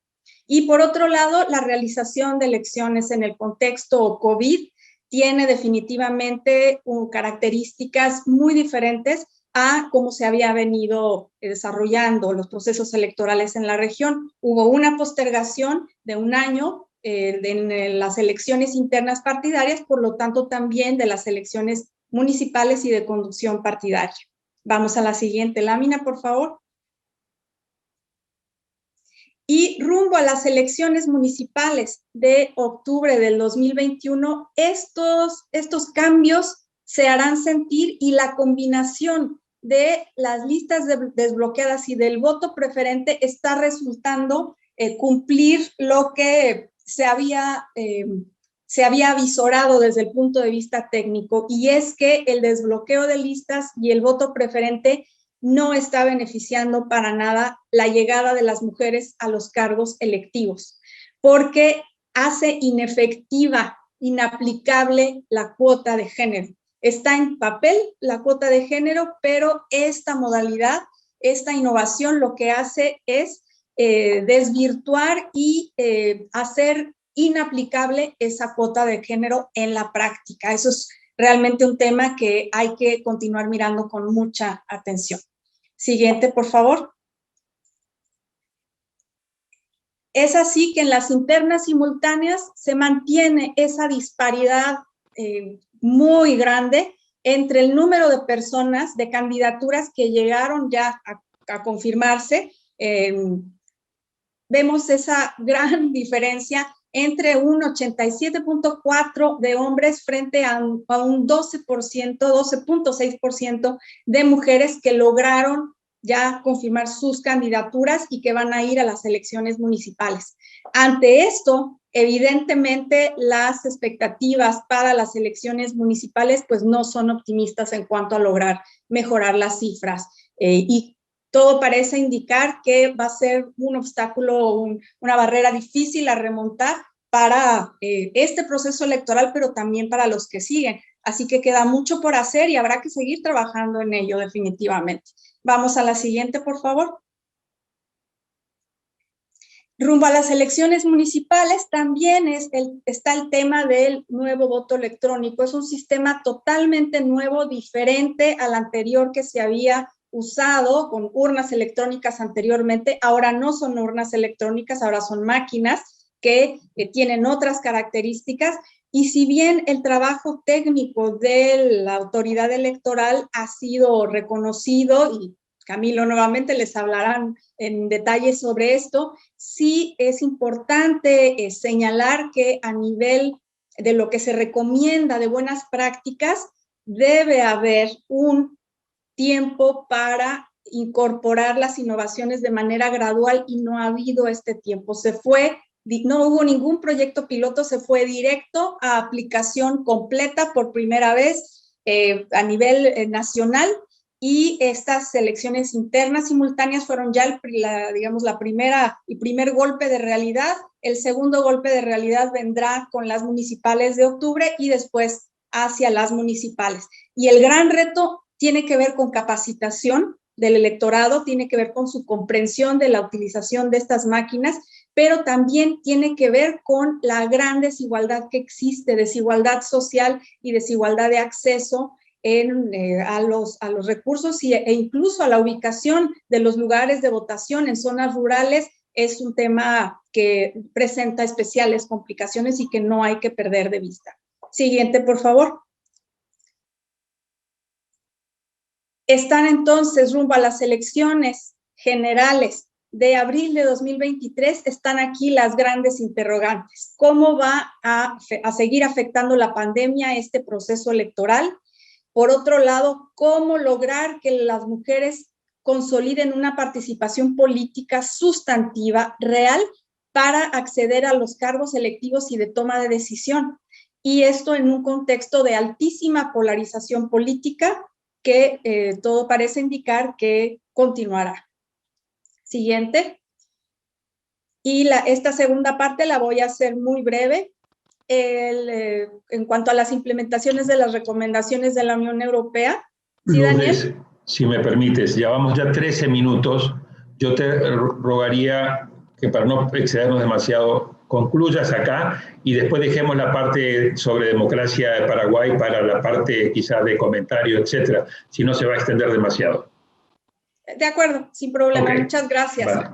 Y por otro lado, la realización de elecciones en el contexto COVID tiene definitivamente características muy diferentes a cómo se había venido desarrollando los procesos electorales en la región. Hubo una postergación de un año en las elecciones internas partidarias, por lo tanto también de las elecciones municipales y de conducción partidaria. Vamos a la siguiente lámina, por favor. Y rumbo a las elecciones municipales de octubre del 2021, estos cambios se harán sentir y la combinación de las listas desbloqueadas y del voto preferente está resultando cumplir lo que se había avisorado desde el punto de vista técnico, y es que el desbloqueo de listas y el voto preferente no está beneficiando para nada la llegada de las mujeres a los cargos electivos, porque hace inefectiva, inaplicable la cuota de género. Está en papel la cuota de género, pero esta modalidad, esta innovación lo que hace es desvirtuar y hacer inaplicable esa cuota de género en la práctica. Eso es realmente un tema que hay que continuar mirando con mucha atención. Siguiente, por favor. Es así que en las internas simultáneas se mantiene esa disparidad muy grande entre el número de personas, de candidaturas que llegaron ya a confirmarse. Vemos esa gran diferencia entre un 87.4% de hombres frente a un 12%, 12.6% de mujeres que lograron ya confirmar sus candidaturas y que van a ir a las elecciones municipales. Ante esto, evidentemente, las expectativas para las elecciones municipales pues no son optimistas en cuanto a lograr mejorar las cifras. Y todo parece indicar que va a ser un obstáculo, una barrera difícil a remontar para este proceso electoral, pero también para los que siguen. Así que queda mucho por hacer y habrá que seguir trabajando en ello definitivamente. Vamos a la siguiente, por favor. Rumbo a las elecciones municipales también está el tema del nuevo voto electrónico. Es un sistema totalmente nuevo, diferente al anterior que se había usado con urnas electrónicas anteriormente. Ahora no son urnas electrónicas, ahora son máquinas que tienen otras características. Y si bien el trabajo técnico de la autoridad electoral ha sido reconocido, y Camilo nuevamente les hablarán en detalle sobre esto, sí es importante señalar que a nivel de lo que se recomienda de buenas prácticas, debe haber un tiempo para incorporar las innovaciones de manera gradual y no ha habido este tiempo. No hubo ningún proyecto piloto, se fue directo a aplicación completa por primera vez a nivel nacional, y estas elecciones internas simultáneas fueron ya la primer golpe de realidad. El segundo golpe de realidad vendrá con las municipales de octubre y después hacia las municipales. Y el gran reto tiene que ver con capacitación del electorado, tiene que ver con su comprensión de la utilización de estas máquinas, pero también tiene que ver con la gran desigualdad que existe, desigualdad social y desigualdad de acceso a los recursos e incluso a la ubicación de los lugares de votación en zonas rurales. Es un tema que presenta especiales complicaciones y que no hay que perder de vista. Siguiente, por favor. Están entonces rumbo a las elecciones generales de abril de 2023 están aquí las grandes interrogantes. ¿Cómo va a seguir afectando la pandemia este proceso electoral? Por otro lado, ¿cómo lograr que las mujeres consoliden una participación política sustantiva, real, para acceder a los cargos electivos y de toma de decisión? Y esto en un contexto de altísima polarización política que todo parece indicar que continuará. Siguiente. Y esta segunda parte la voy a hacer muy breve. En cuanto a las implementaciones de las recomendaciones de la Unión Europea. ¿Sí, Lourdes, Daniel? si me permites, llevamos ya 13 minutos. Yo te rogaría que para no excedernos demasiado, concluyas acá y después dejemos la parte sobre democracia de Paraguay para la parte quizás de comentario, etcétera, si no se va a extender demasiado. De acuerdo, sin problema. Okay. Muchas gracias. Vale.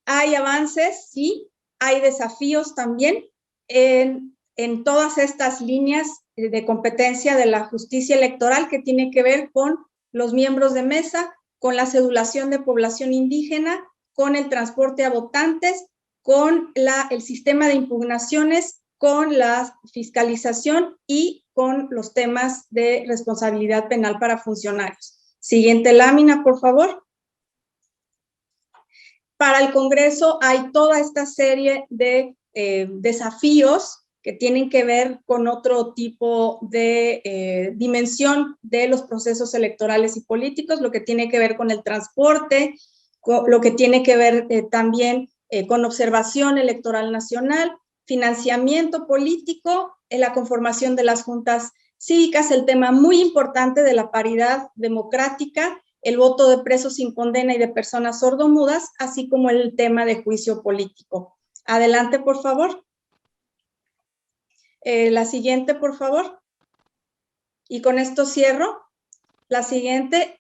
Hay avances, sí, hay desafíos también en todas estas líneas de competencia de la justicia electoral que tiene que ver con los miembros de mesa, con la cedulación de población indígena, con el transporte a votantes, con el sistema de impugnaciones, con la fiscalización y con los temas de responsabilidad penal para funcionarios. Siguiente lámina, por favor. Para el Congreso hay toda esta serie de desafíos que tienen que ver con otro tipo de dimensión de los procesos electorales y políticos, lo que tiene que ver con el transporte, lo que tiene que ver también con observación electoral nacional, financiamiento político, la conformación de las juntas cívicas, el tema muy importante de la paridad democrática, el voto de presos sin condena y de personas sordomudas, así como el tema de juicio político. Adelante, por favor. La siguiente, por favor. Y con esto cierro. La siguiente,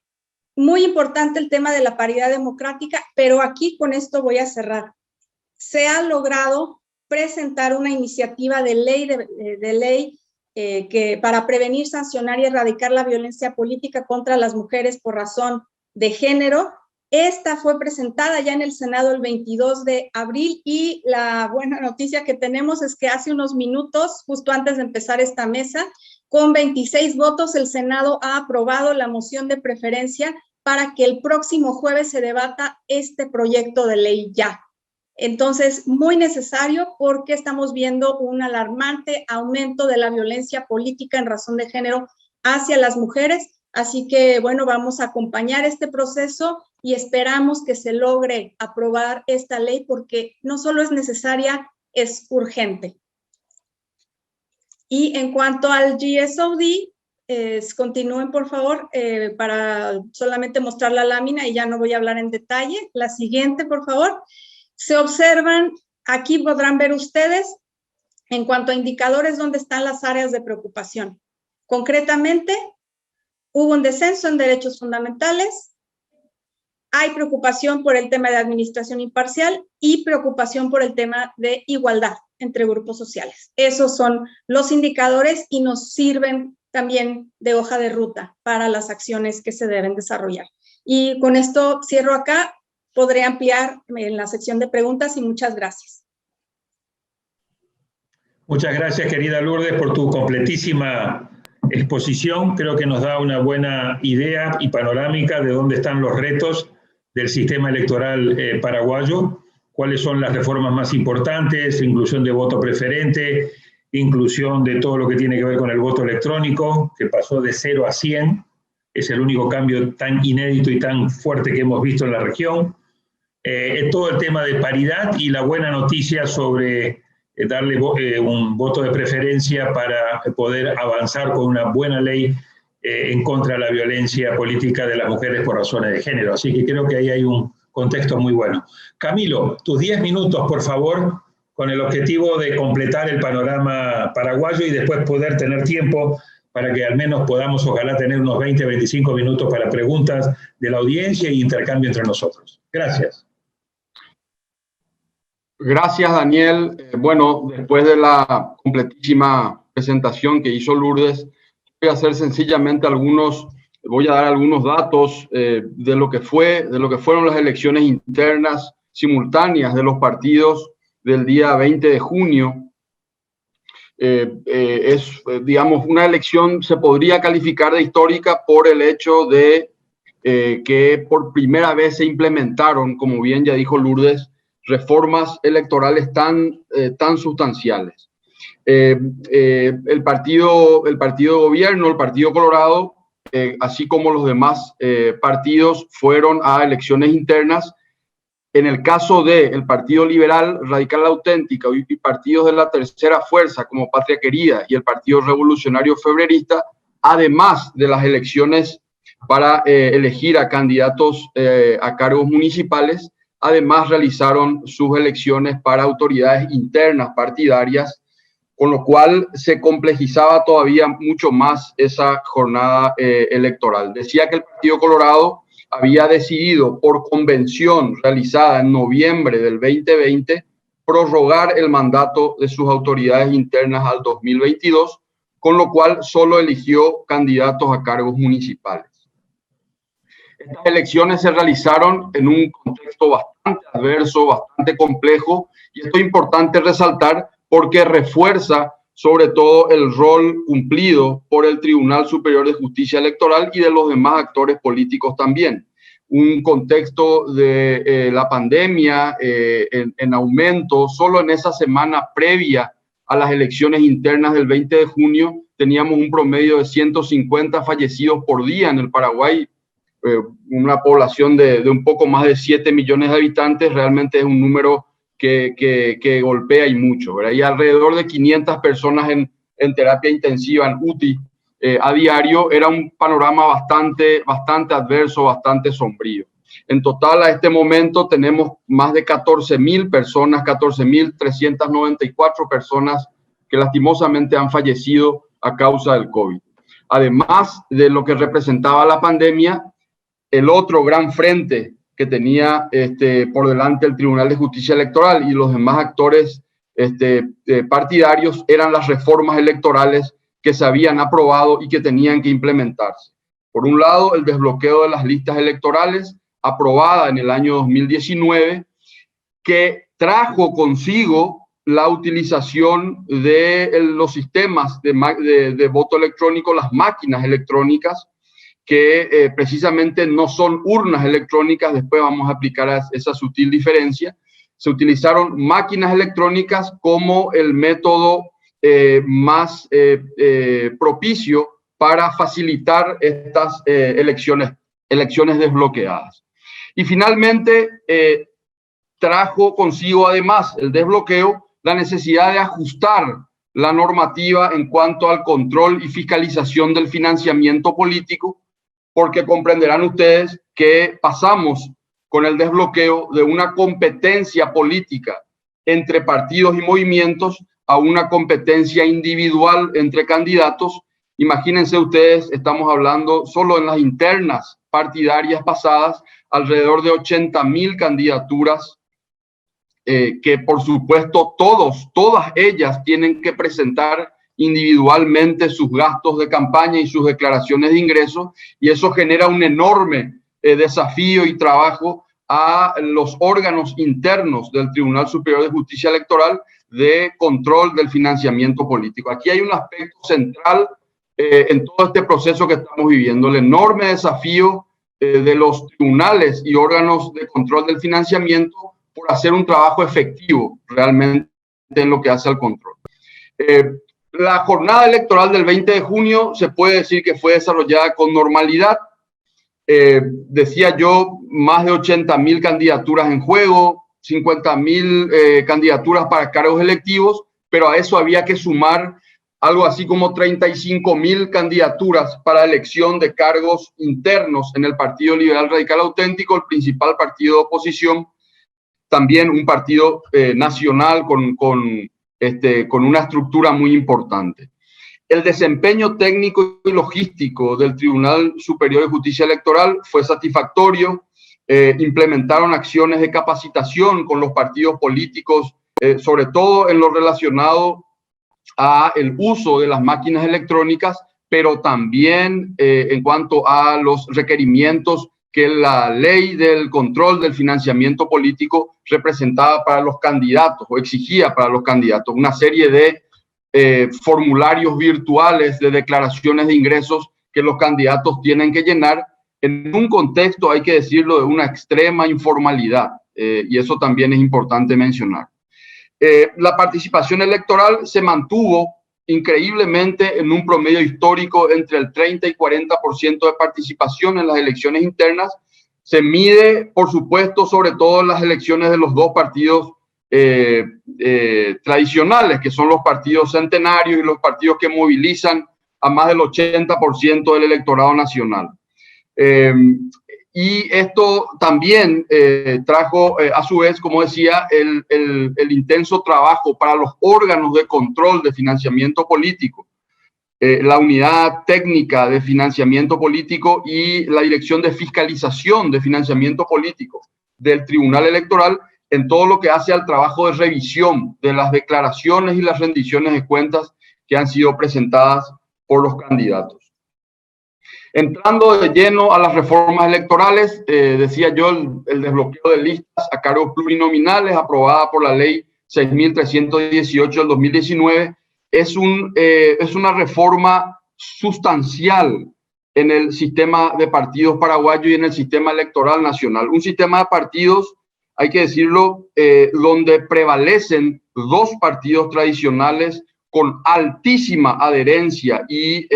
muy importante el tema de la paridad democrática, pero aquí con esto voy a cerrar. Se ha logrado presentar una iniciativa de ley que para prevenir, sancionar y erradicar la violencia política contra las mujeres por razón de género. Esta fue presentada ya en el Senado el 22 de abril y la buena noticia que tenemos es que hace unos minutos, justo antes de empezar esta mesa, con 26 votos el Senado ha aprobado la moción de preferencia para que el próximo jueves se debata este proyecto de ley ya. Entonces, muy necesario porque estamos viendo un alarmante aumento de la violencia política en razón de género hacia las mujeres. Así que, bueno, vamos a acompañar este proceso y esperamos que se logre aprobar esta ley porque no solo es necesaria, es urgente. Y en cuanto al GSOD, continúen, por favor, para solamente mostrar la lámina y ya no voy a hablar en detalle. La siguiente, por favor. Se observan, aquí podrán ver ustedes, en cuanto a indicadores, dónde están las áreas de preocupación. Concretamente, hubo un descenso en derechos fundamentales, hay preocupación por el tema de administración imparcial y preocupación por el tema de igualdad entre grupos sociales. Esos son los indicadores y nos sirven también de hoja de ruta para las acciones que se deben desarrollar. Y con esto cierro acá. Podré ampliar en la sección de preguntas y muchas gracias. Muchas gracias, querida Lourdes, por tu completísima exposición. Creo que nos da una buena idea y panorámica de dónde están los retos del sistema electoral paraguayo, cuáles son las reformas más importantes, inclusión de voto preferente, inclusión de todo lo que tiene que ver con el voto electrónico, que pasó de 0 a 100, es el único cambio tan inédito y tan fuerte que hemos visto en la región. Todo el tema de paridad y la buena noticia sobre darle un voto de preferencia para poder avanzar con una buena ley en contra de la violencia política de las mujeres por razones de género. Así que creo que ahí hay un contexto muy bueno. Camilo, tus 10 minutos, por favor, con el objetivo de completar el panorama paraguayo y después poder tener tiempo para que al menos podamos, ojalá, tener unos 20, 25 minutos para preguntas de la audiencia y intercambio entre nosotros. Gracias. Gracias, Daniel. Bueno, después de la completísima presentación que hizo Lourdes, voy a hacer sencillamente algunos voy a dar algunos datos de lo que fueron las elecciones internas simultáneas de los partidos del día 20 de junio. Digamos, una elección se podría calificar de histórica por el hecho de que por primera vez se implementaron, como bien ya dijo Lourdes, reformas electorales tan sustanciales. El partido gobierno, el Partido Colorado, así como los demás partidos, fueron a elecciones internas. En el caso del Partido Liberal, Radical Auténtica y partidos de la tercera fuerza como Patria Querida y el Partido Revolucionario Febrerista, además de las elecciones para elegir a candidatos a cargos municipales, además realizaron sus elecciones para autoridades internas partidarias, con lo cual se complejizaba todavía mucho más esa jornada electoral. Decía que el Partido Colorado había decidido por convención realizada en noviembre del 2020 prorrogar el mandato de sus autoridades internas al 2022, con lo cual solo eligió candidatos a cargos municipales. Estas elecciones se realizaron en un contexto bastante adverso, bastante complejo, y esto es importante resaltar porque refuerza sobre todo el rol cumplido por el Tribunal Superior de Justicia Electoral y de los demás actores políticos también. Un contexto de la pandemia en aumento. Solo en esa semana previa a las elecciones internas del 20 de junio teníamos un promedio de 150 fallecidos por día en el Paraguay. Una población de un poco más de 7 millones de habitantes, realmente es un número que golpea y mucho, ¿verdad? Y alrededor de 500 personas en terapia intensiva, en UTI, a diario. Era un panorama bastante adverso, bastante sombrío. En total, a este momento tenemos más de 14.000 personas, 14.394 personas que lastimosamente han fallecido a causa del COVID. Además de lo que representaba la pandemia, el otro gran frente que tenía por delante el Tribunal de Justicia Electoral y los demás actores partidarios eran las reformas electorales que se habían aprobado y que tenían que implementarse. Por un lado, el desbloqueo de las listas electorales, aprobada en el año 2019, que trajo consigo la utilización de los sistemas de voto electrónico, las máquinas electrónicas, que precisamente no son urnas electrónicas. Después vamos a aplicar esa sutil diferencia. Se utilizaron máquinas electrónicas como el método más propicio para facilitar estas elecciones desbloqueadas. Y finalmente trajo consigo además el desbloqueo la necesidad de ajustar la normativa en cuanto al control y fiscalización del financiamiento político, porque comprenderán ustedes que pasamos con el desbloqueo de una competencia política entre partidos y movimientos a una competencia individual entre candidatos. Imagínense ustedes, estamos hablando solo en las internas partidarias pasadas, alrededor de 80.000 candidaturas que por supuesto todas ellas tienen que presentar individualmente sus gastos de campaña y sus declaraciones de ingresos, y eso genera un enorme desafío y trabajo a los órganos internos del Tribunal Superior de Justicia Electoral de control del financiamiento político. Aquí hay un aspecto central en todo este proceso que estamos viviendo, el enorme desafío de los tribunales y órganos de control del financiamiento por hacer un trabajo efectivo realmente en lo que hace al control. La jornada electoral del 20 de junio se puede decir que fue desarrollada con normalidad. Decía yo, más de 80.000 candidaturas en juego, 50.000 candidaturas para cargos electivos, pero a eso había que sumar algo así como 35.000 candidaturas para elección de cargos internos en el Partido Liberal Radical Auténtico, el principal partido de oposición, también un partido nacional con una estructura muy importante. El desempeño técnico y logístico del Tribunal Superior de Justicia Electoral fue satisfactorio. Implementaron acciones de capacitación con los partidos políticos, sobre todo en lo relacionado a el uso de las máquinas electrónicas, pero también en cuanto a los requerimientos que la ley del control del financiamiento político representaba para los candidatos o exigía para los candidatos. Una serie de formularios virtuales de declaraciones de ingresos que los candidatos tienen que llenar en un contexto, hay que decirlo, de una extrema informalidad. Y eso también es importante mencionar. La participación electoral se mantuvo increíblemente en un promedio histórico entre el 30 y 40% de participación en las elecciones internas. Se mide, por supuesto, sobre todo en las elecciones de los dos partidos tradicionales, que son los partidos centenarios y los partidos que movilizan a más del 80% del electorado nacional. Y esto también trajo, a su vez, como decía, el intenso trabajo para los órganos de control de financiamiento político, la unidad técnica de financiamiento político y la dirección de fiscalización de financiamiento político del Tribunal Electoral en todo lo que hace al trabajo de revisión de las declaraciones y las rendiciones de cuentas que han sido presentadas por los candidatos. Entrando de lleno a las reformas electorales, decía yo, el desbloqueo de listas a cargos plurinominales aprobada por la ley 6.318 del 2019 es una reforma sustancial en el sistema de partidos paraguayo y en el sistema electoral nacional. Un sistema de partidos, hay que decirlo, donde prevalecen dos partidos tradicionales con altísima adherencia y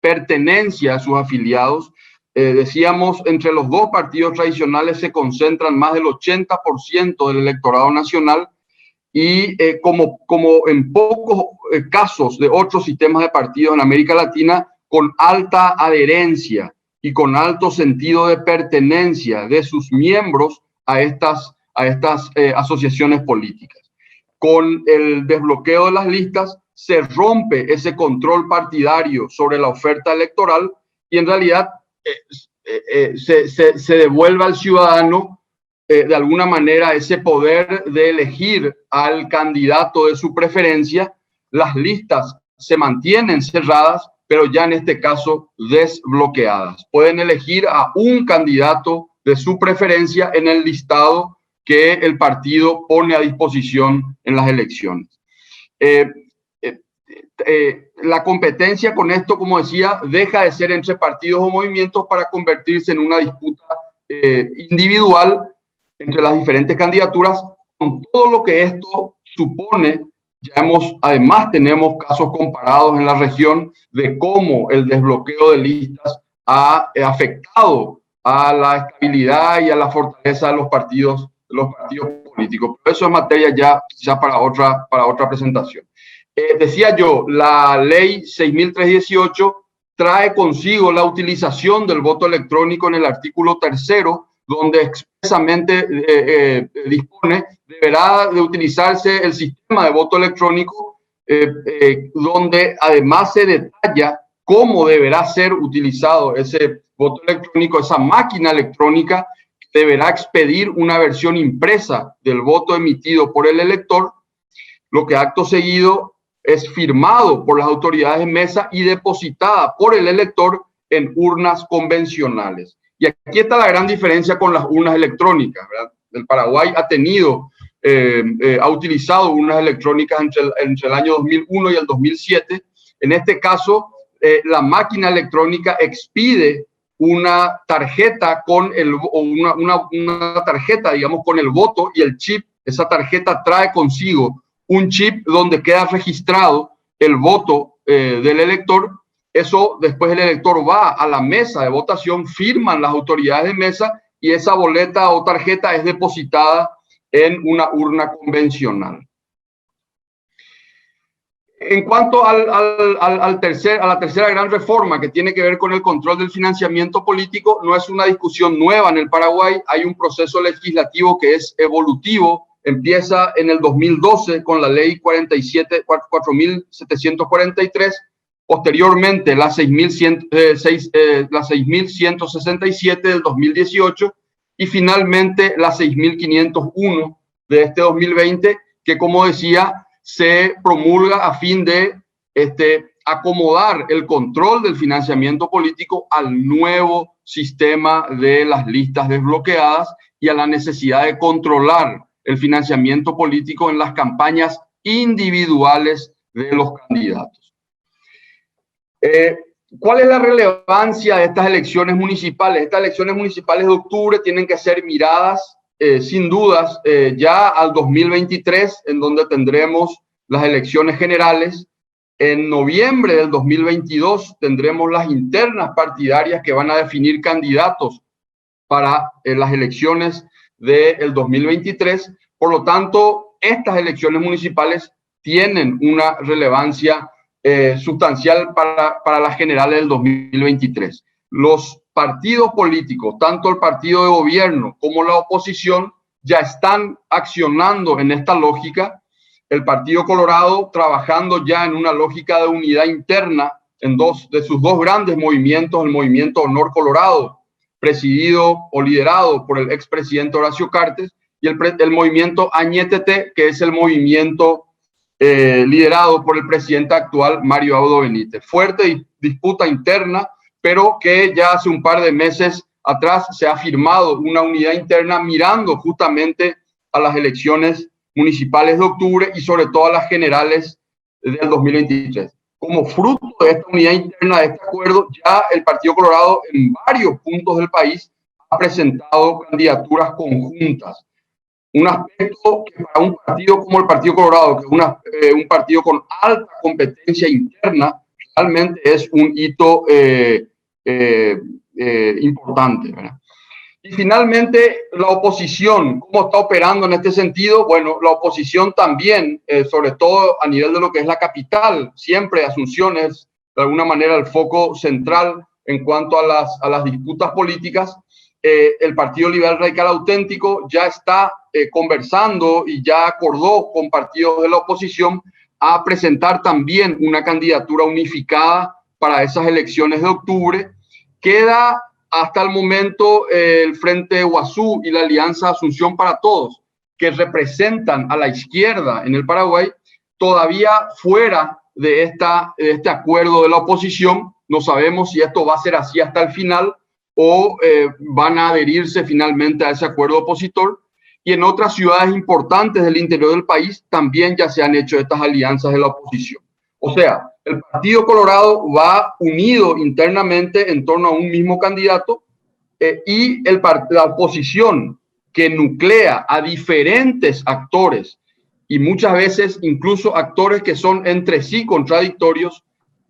pertenencia a sus afiliados. Decíamos, entre los dos partidos tradicionales se concentran más del 80% del electorado nacional y como en pocos casos de otros sistemas de partidos en América Latina, con alta adherencia y con alto sentido de pertenencia de sus miembros a estas asociaciones políticas. Con el desbloqueo de las listas se rompe ese control partidario sobre la oferta electoral y en realidad se devuelve al ciudadano de alguna manera ese poder de elegir al candidato de su preferencia. Las listas se mantienen cerradas, pero ya en este caso desbloqueadas. Pueden elegir a un candidato de su preferencia en el listado que el partido pone a disposición en las elecciones. La competencia con esto, como decía, deja de ser entre partidos o movimientos para convertirse en una disputa individual entre las diferentes candidaturas, con todo lo que esto supone. Además tenemos casos comparados en la región de cómo el desbloqueo de listas ha afectado a la estabilidad y a la fortaleza de los partidos políticos. Pero eso es materia ya para otra presentación. Decía yo, la ley 6.318 trae consigo la utilización del voto electrónico en el artículo 3º, donde expresamente dispone, deberá de utilizarse el sistema de voto electrónico, donde además se detalla cómo deberá ser utilizado ese voto electrónico, esa máquina electrónica deberá expedir una versión impresa del voto emitido por el elector, lo que acto seguido es firmado por las autoridades de mesa y depositada por el elector en urnas convencionales. Y aquí está la gran diferencia con las urnas electrónicas, ¿verdad? El Paraguay ha utilizado urnas electrónicas entre el año 2001 y el 2007. En este caso, la máquina electrónica expide una tarjeta una tarjeta, digamos, con el voto y el chip. Esa tarjeta trae consigo un chip donde queda registrado el voto del elector. Eso después el elector va a la mesa de votación, firman las autoridades de mesa y esa boleta o tarjeta es depositada en una urna convencional. En cuanto a la tercera gran reforma que tiene que ver con el control del financiamiento político, no es una discusión nueva en el Paraguay. Hay un proceso legislativo que es evolutivo. Empieza en el 2012 con la ley 4.743, posteriormente la 6.167 del 2018 y finalmente la 6.501 de este 2020, que como decía, se promulga a fin de acomodar el control del financiamiento político al nuevo sistema de las listas desbloqueadas y a la necesidad de controlar el financiamiento político en las campañas individuales de los candidatos. ¿Cuál es la relevancia de estas elecciones municipales? Estas elecciones municipales de octubre tienen que ser miradas, sin dudas, ya al 2023, en donde tendremos las elecciones generales. En noviembre del 2022 tendremos las internas partidarias que van a definir candidatos para las elecciones del 2023. Por lo tanto, estas elecciones municipales tienen una relevancia sustancial para las generales del 2023. Los partidos políticos, tanto el partido de gobierno como la oposición, ya están accionando en esta lógica. El Partido Colorado trabajando ya en una lógica de unidad interna en dos de sus dos grandes movimientos, el movimiento Honor Colorado, presidido o liderado por el expresidente Horacio Cartes, y el movimiento Añétete, que es el movimiento liderado por el presidente actual Mario Abdo Benítez. Fuerte disputa interna, pero que ya hace un par de meses atrás se ha firmado una unidad interna mirando justamente a las elecciones municipales de octubre y sobre todo a las generales del 2023. Como fruto de esta unidad interna, de este acuerdo, ya el Partido Colorado en varios puntos del país ha presentado candidaturas conjuntas. Un aspecto que para un partido como el Partido Colorado, que es un partido con alta competencia interna, realmente es un hito importante, ¿verdad? Y finalmente, la oposición, ¿cómo está operando en este sentido? Bueno, la oposición también, sobre todo a nivel de lo que es la capital, siempre Asunción es de alguna manera el foco central en cuanto a las disputas políticas. El Partido Liberal Radical Auténtico ya está conversando y ya acordó con partidos de la oposición a presentar también una candidatura unificada para esas elecciones de octubre. Queda hasta el momento el Frente Guazú y la Alianza Asunción para Todos, que representan a la izquierda en el Paraguay, todavía fuera de este acuerdo de la oposición. No sabemos si esto va a ser así hasta el final o van a adherirse finalmente a ese acuerdo opositor. Y en otras ciudades importantes del interior del país también ya se han hecho estas alianzas de la oposición. O sea, el Partido Colorado va unido internamente en torno a un mismo candidato y la oposición, que nuclea a diferentes actores y muchas veces incluso actores que son entre sí contradictorios,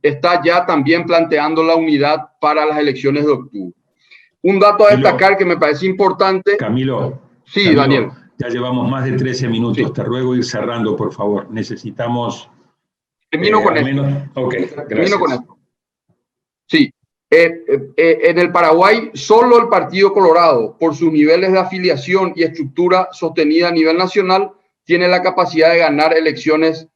está ya también planteando la unidad para las elecciones de octubre. Un dato a destacar que me parece importante. Camilo. Sí, Camilo, Daniel. Ya llevamos más de 13 minutos. Sí. Te ruego ir cerrando, por favor. Necesitamos... Termino con esto. Ok, termino con esto. Sí. En el Paraguay, solo el Partido Colorado, por sus niveles de afiliación y estructura sostenida a nivel nacional, tiene la capacidad de ganar elecciones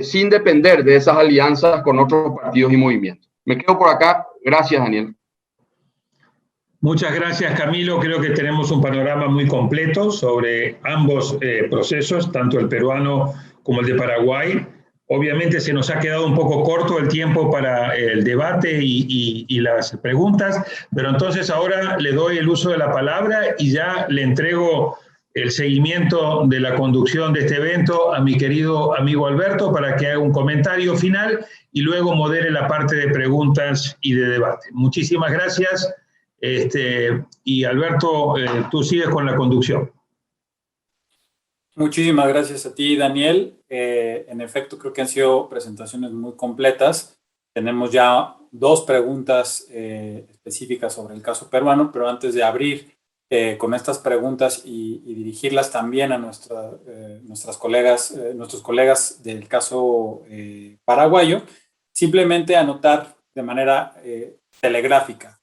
sin depender de esas alianzas con otros partidos y movimientos. Me quedo por acá. Gracias, Daniel. Muchas gracias, Camilo. Creo que tenemos un panorama muy completo sobre ambos procesos, tanto el peruano como el de Paraguay. Obviamente se nos ha quedado un poco corto el tiempo para el debate y las preguntas, pero entonces ahora le doy el uso de la palabra y ya le entrego el seguimiento de la conducción de este evento a mi querido amigo Alberto para que haga un comentario final y luego modere la parte de preguntas y de debate. Muchísimas gracias. Y Alberto, tú sigues con la conducción. Muchísimas gracias a ti, Daniel. En efecto, creo que han sido presentaciones muy completas. Tenemos ya dos preguntas específicas sobre el caso peruano, pero antes de abrir con estas preguntas y dirigirlas también a nuestros colegas del caso paraguayo, simplemente anotar de manera telegráfica.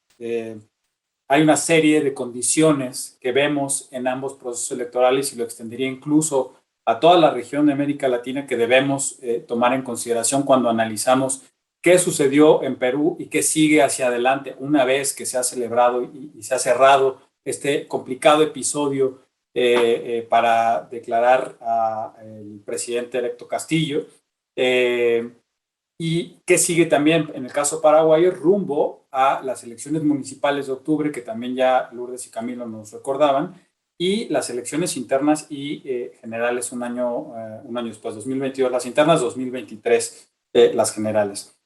Hay una serie de condiciones que vemos en ambos procesos electorales y lo extendería incluso a toda la región de América Latina que debemos tomar en consideración cuando analizamos qué sucedió en Perú y qué sigue hacia adelante una vez que se ha celebrado y se ha cerrado este complicado episodio para declarar al presidente electo Castillo. Y y qué sigue también en el caso paraguayo rumbo a las elecciones municipales de octubre, que también ya Lourdes y Camilo nos recordaban, y las elecciones internas y generales un año después, 2022, las internas, 2023, las generales.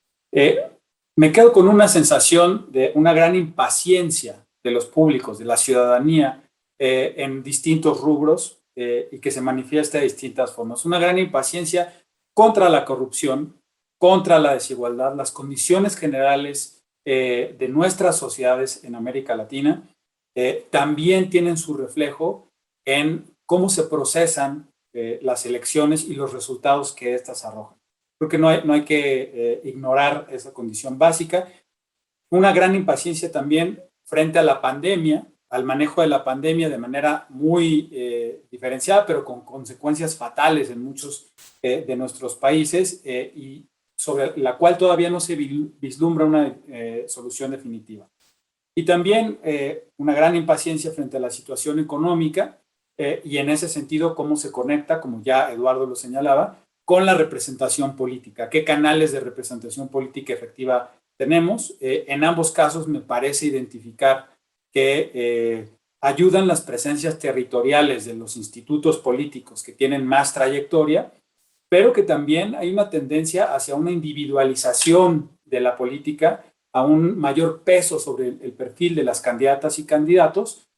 Me quedo con una sensación de una gran impaciencia de los públicos, de la ciudadanía, en distintos rubros y que se manifiesta de distintas formas. Una gran impaciencia contra la corrupción, contra la desigualdad, las condiciones generales de nuestras sociedades en América Latina también tienen su reflejo en cómo se procesan las elecciones y los resultados que éstas arrojan. Creo que no hay que ignorar esa condición básica. Una gran impaciencia también frente a la pandemia, al manejo de la pandemia de manera muy diferenciada, pero con consecuencias fatales en muchos de nuestros países y sobre la cual todavía no se vislumbra una solución definitiva. Y también una gran impaciencia frente a la situación económica y en ese sentido cómo se conecta, como ya Eduardo lo señalaba, con la representación política. ¿Qué canales de representación política efectiva tenemos? En ambos casos me parece identificar que ayudan las presencias territoriales de los institutos políticos que tienen más trayectoria, pero que también hay una tendencia hacia una individualización de la política, a un mayor peso sobre el perfil de las candidatas y candidatos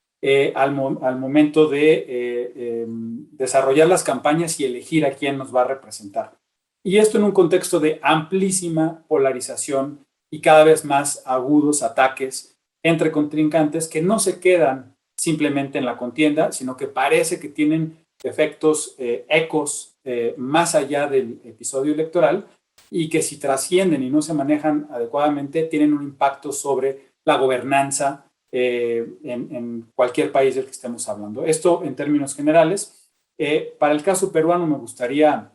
al momento de desarrollar las campañas y elegir a quién nos va a representar. Y esto en un contexto de amplísima polarización y cada vez más agudos ataques entre contrincantes que no se quedan simplemente en la contienda, sino que parece que tienen efectos, ecos más allá del episodio electoral y que si trascienden y no se manejan adecuadamente tienen un impacto sobre la gobernanza en cualquier país del que estemos hablando. Esto en términos generales. Para el caso peruano me gustaría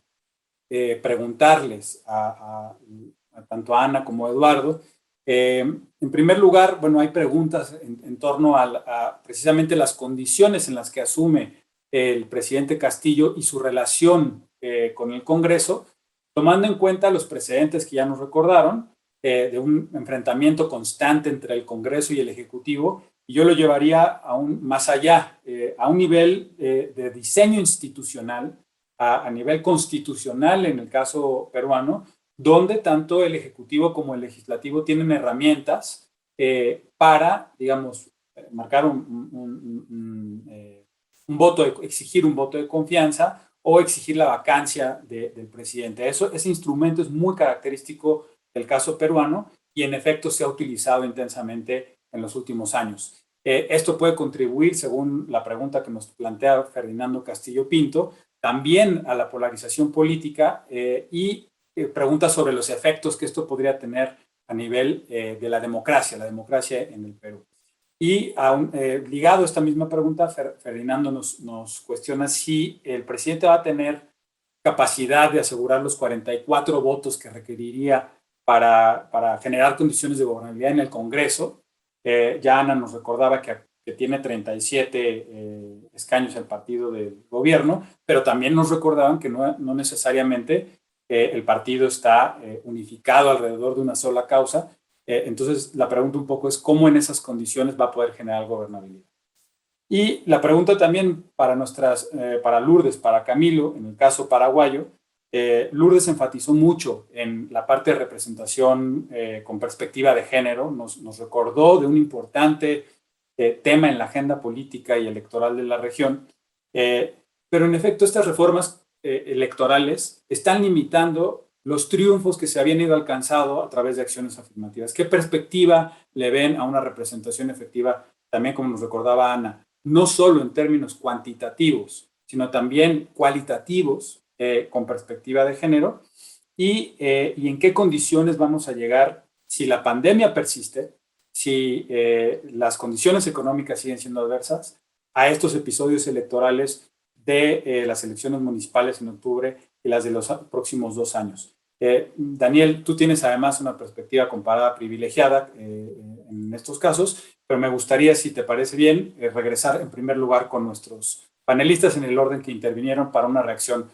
preguntarles tanto a Ana como a Eduardo. En primer lugar, bueno, hay preguntas en torno a precisamente las condiciones en las que asume el presidente Castillo y su relación con el Congreso, tomando en cuenta los precedentes que ya nos recordaron, de un enfrentamiento constante entre el Congreso y el Ejecutivo, y yo lo llevaría aún más allá, a un nivel de diseño institucional, a nivel constitucional en el caso peruano, donde tanto el Ejecutivo como el Legislativo tienen herramientas para, digamos, marcar un voto, exigir un voto de confianza o exigir la vacancia del presidente. Ese instrumento es muy característico del caso peruano y en efecto se ha utilizado intensamente en los últimos años. Esto puede contribuir, según la pregunta que nos plantea Ferdinando Castillo Pinto, también a la polarización política y preguntas sobre los efectos que esto podría tener a nivel de la democracia en el Perú. Y ligado a esta misma pregunta, Ferdinando nos cuestiona si el presidente va a tener capacidad de asegurar los 44 votos que requeriría para generar condiciones de gobernabilidad en el Congreso. Ya Ana nos recordaba que tiene 37 escaños el partido del gobierno, pero también nos recordaban que no necesariamente el partido está unificado alrededor de una sola causa. Entonces, la pregunta un poco es cómo en esas condiciones va a poder generar gobernabilidad. Y la pregunta también para Lourdes, para Camilo, en el caso paraguayo, Lourdes enfatizó mucho en la parte de representación con perspectiva de género, nos recordó de un importante tema en la agenda política y electoral de la región, pero en efecto estas reformas electorales están limitando los triunfos que se habían ido alcanzando a través de acciones afirmativas. ¿Qué perspectiva le ven a una representación efectiva? También, como nos recordaba Ana, no solo en términos cuantitativos, sino también cualitativos, con perspectiva de género, y en qué condiciones vamos a llegar si la pandemia persiste, si las condiciones económicas siguen siendo adversas, a estos episodios electorales de las elecciones municipales en octubre y las de los próximos 2 años. Daniel, tú tienes además una perspectiva comparada privilegiada en estos casos, pero me gustaría, si te parece bien, regresar en primer lugar con nuestros panelistas en el orden que intervinieron para una reacción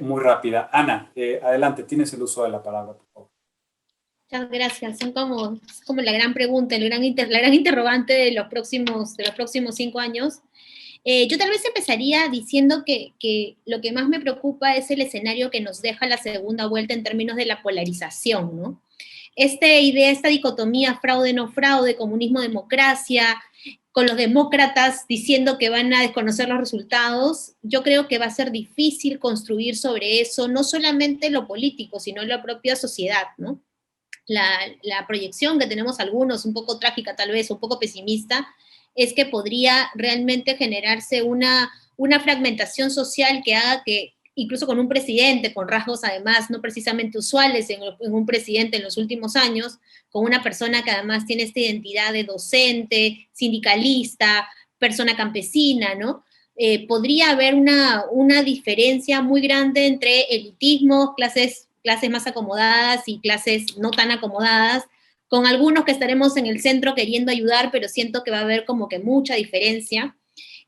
muy rápida. Ana, adelante, tienes el uso de la palabra, por favor. Muchas gracias. Son como la gran pregunta, la gran interrogante de los próximos 5 años. Yo tal vez empezaría diciendo que lo que más me preocupa es el escenario que nos deja la segunda vuelta en términos de la polarización, ¿no? Esta dicotomía fraude-no fraude, comunismo-democracia, con los demócratas diciendo que van a desconocer los resultados, yo creo que va a ser difícil construir sobre eso, no solamente lo político, sino la propia sociedad, ¿no? La proyección que tenemos algunos, un poco trágica tal vez, un poco pesimista, es que podría realmente generarse una fragmentación social que haga que, incluso con un presidente, con rasgos además no precisamente usuales en un presidente en los últimos años, con una persona que además tiene esta identidad de docente, sindicalista, persona campesina, ¿no? Podría haber una diferencia muy grande entre elitismo, clases más acomodadas y clases no tan acomodadas, con algunos que estaremos en el centro queriendo ayudar, pero siento que va a haber como que mucha diferencia.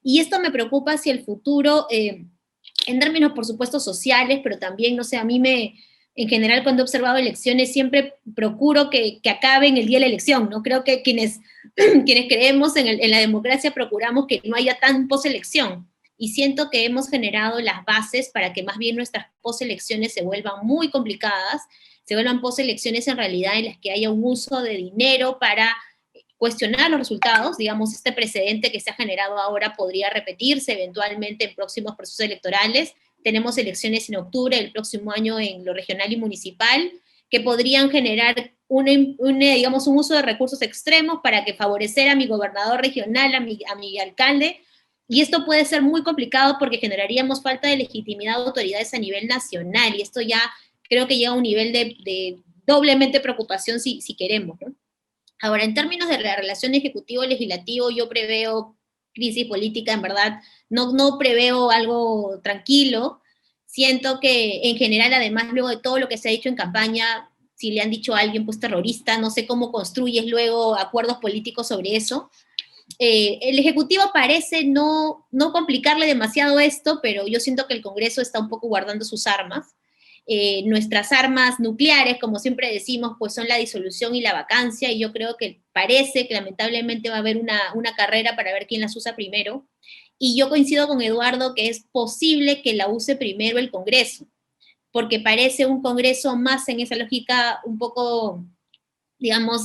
Y esto me preocupa hacia el futuro, en términos, por supuesto, sociales, pero también, no sé, en general, cuando he observado elecciones, siempre procuro que acaben el día de la elección, ¿no? Creo que quienes creemos en la democracia procuramos que no haya tan poselección, y siento que hemos generado las bases para que más bien nuestras poselecciones se vuelvan muy complicadas, se vuelvan poselecciones en realidad en las que haya un uso de dinero para cuestionar los resultados. Digamos, este precedente que se ha generado ahora podría repetirse eventualmente en próximos procesos electorales. Tenemos elecciones en octubre del próximo año en lo regional y municipal, que podrían generar digamos, un uso de recursos extremos para que favorecer a mi gobernador regional, a mi alcalde, y esto puede ser muy complicado porque generaríamos falta de legitimidad de autoridades a nivel nacional, y esto ya creo que llega a un nivel de doblemente preocupación si queremos, ¿no? Ahora, en términos de la relación ejecutivo-legislativo, yo preveo crisis política, en verdad, no preveo algo tranquilo. Siento que, en general, además, luego de todo lo que se ha dicho en campaña, si le han dicho a alguien, pues, terrorista, no sé cómo construyes luego acuerdos políticos sobre eso. El Ejecutivo parece no complicarle demasiado esto, pero yo siento que el Congreso está un poco guardando sus armas. Nuestras armas nucleares, como siempre decimos, pues son la disolución y la vacancia, y yo creo que parece que lamentablemente va a haber una carrera para ver quién las usa primero, y yo coincido con Eduardo que es posible que la use primero el Congreso, porque parece un Congreso más en esa lógica un poco, digamos,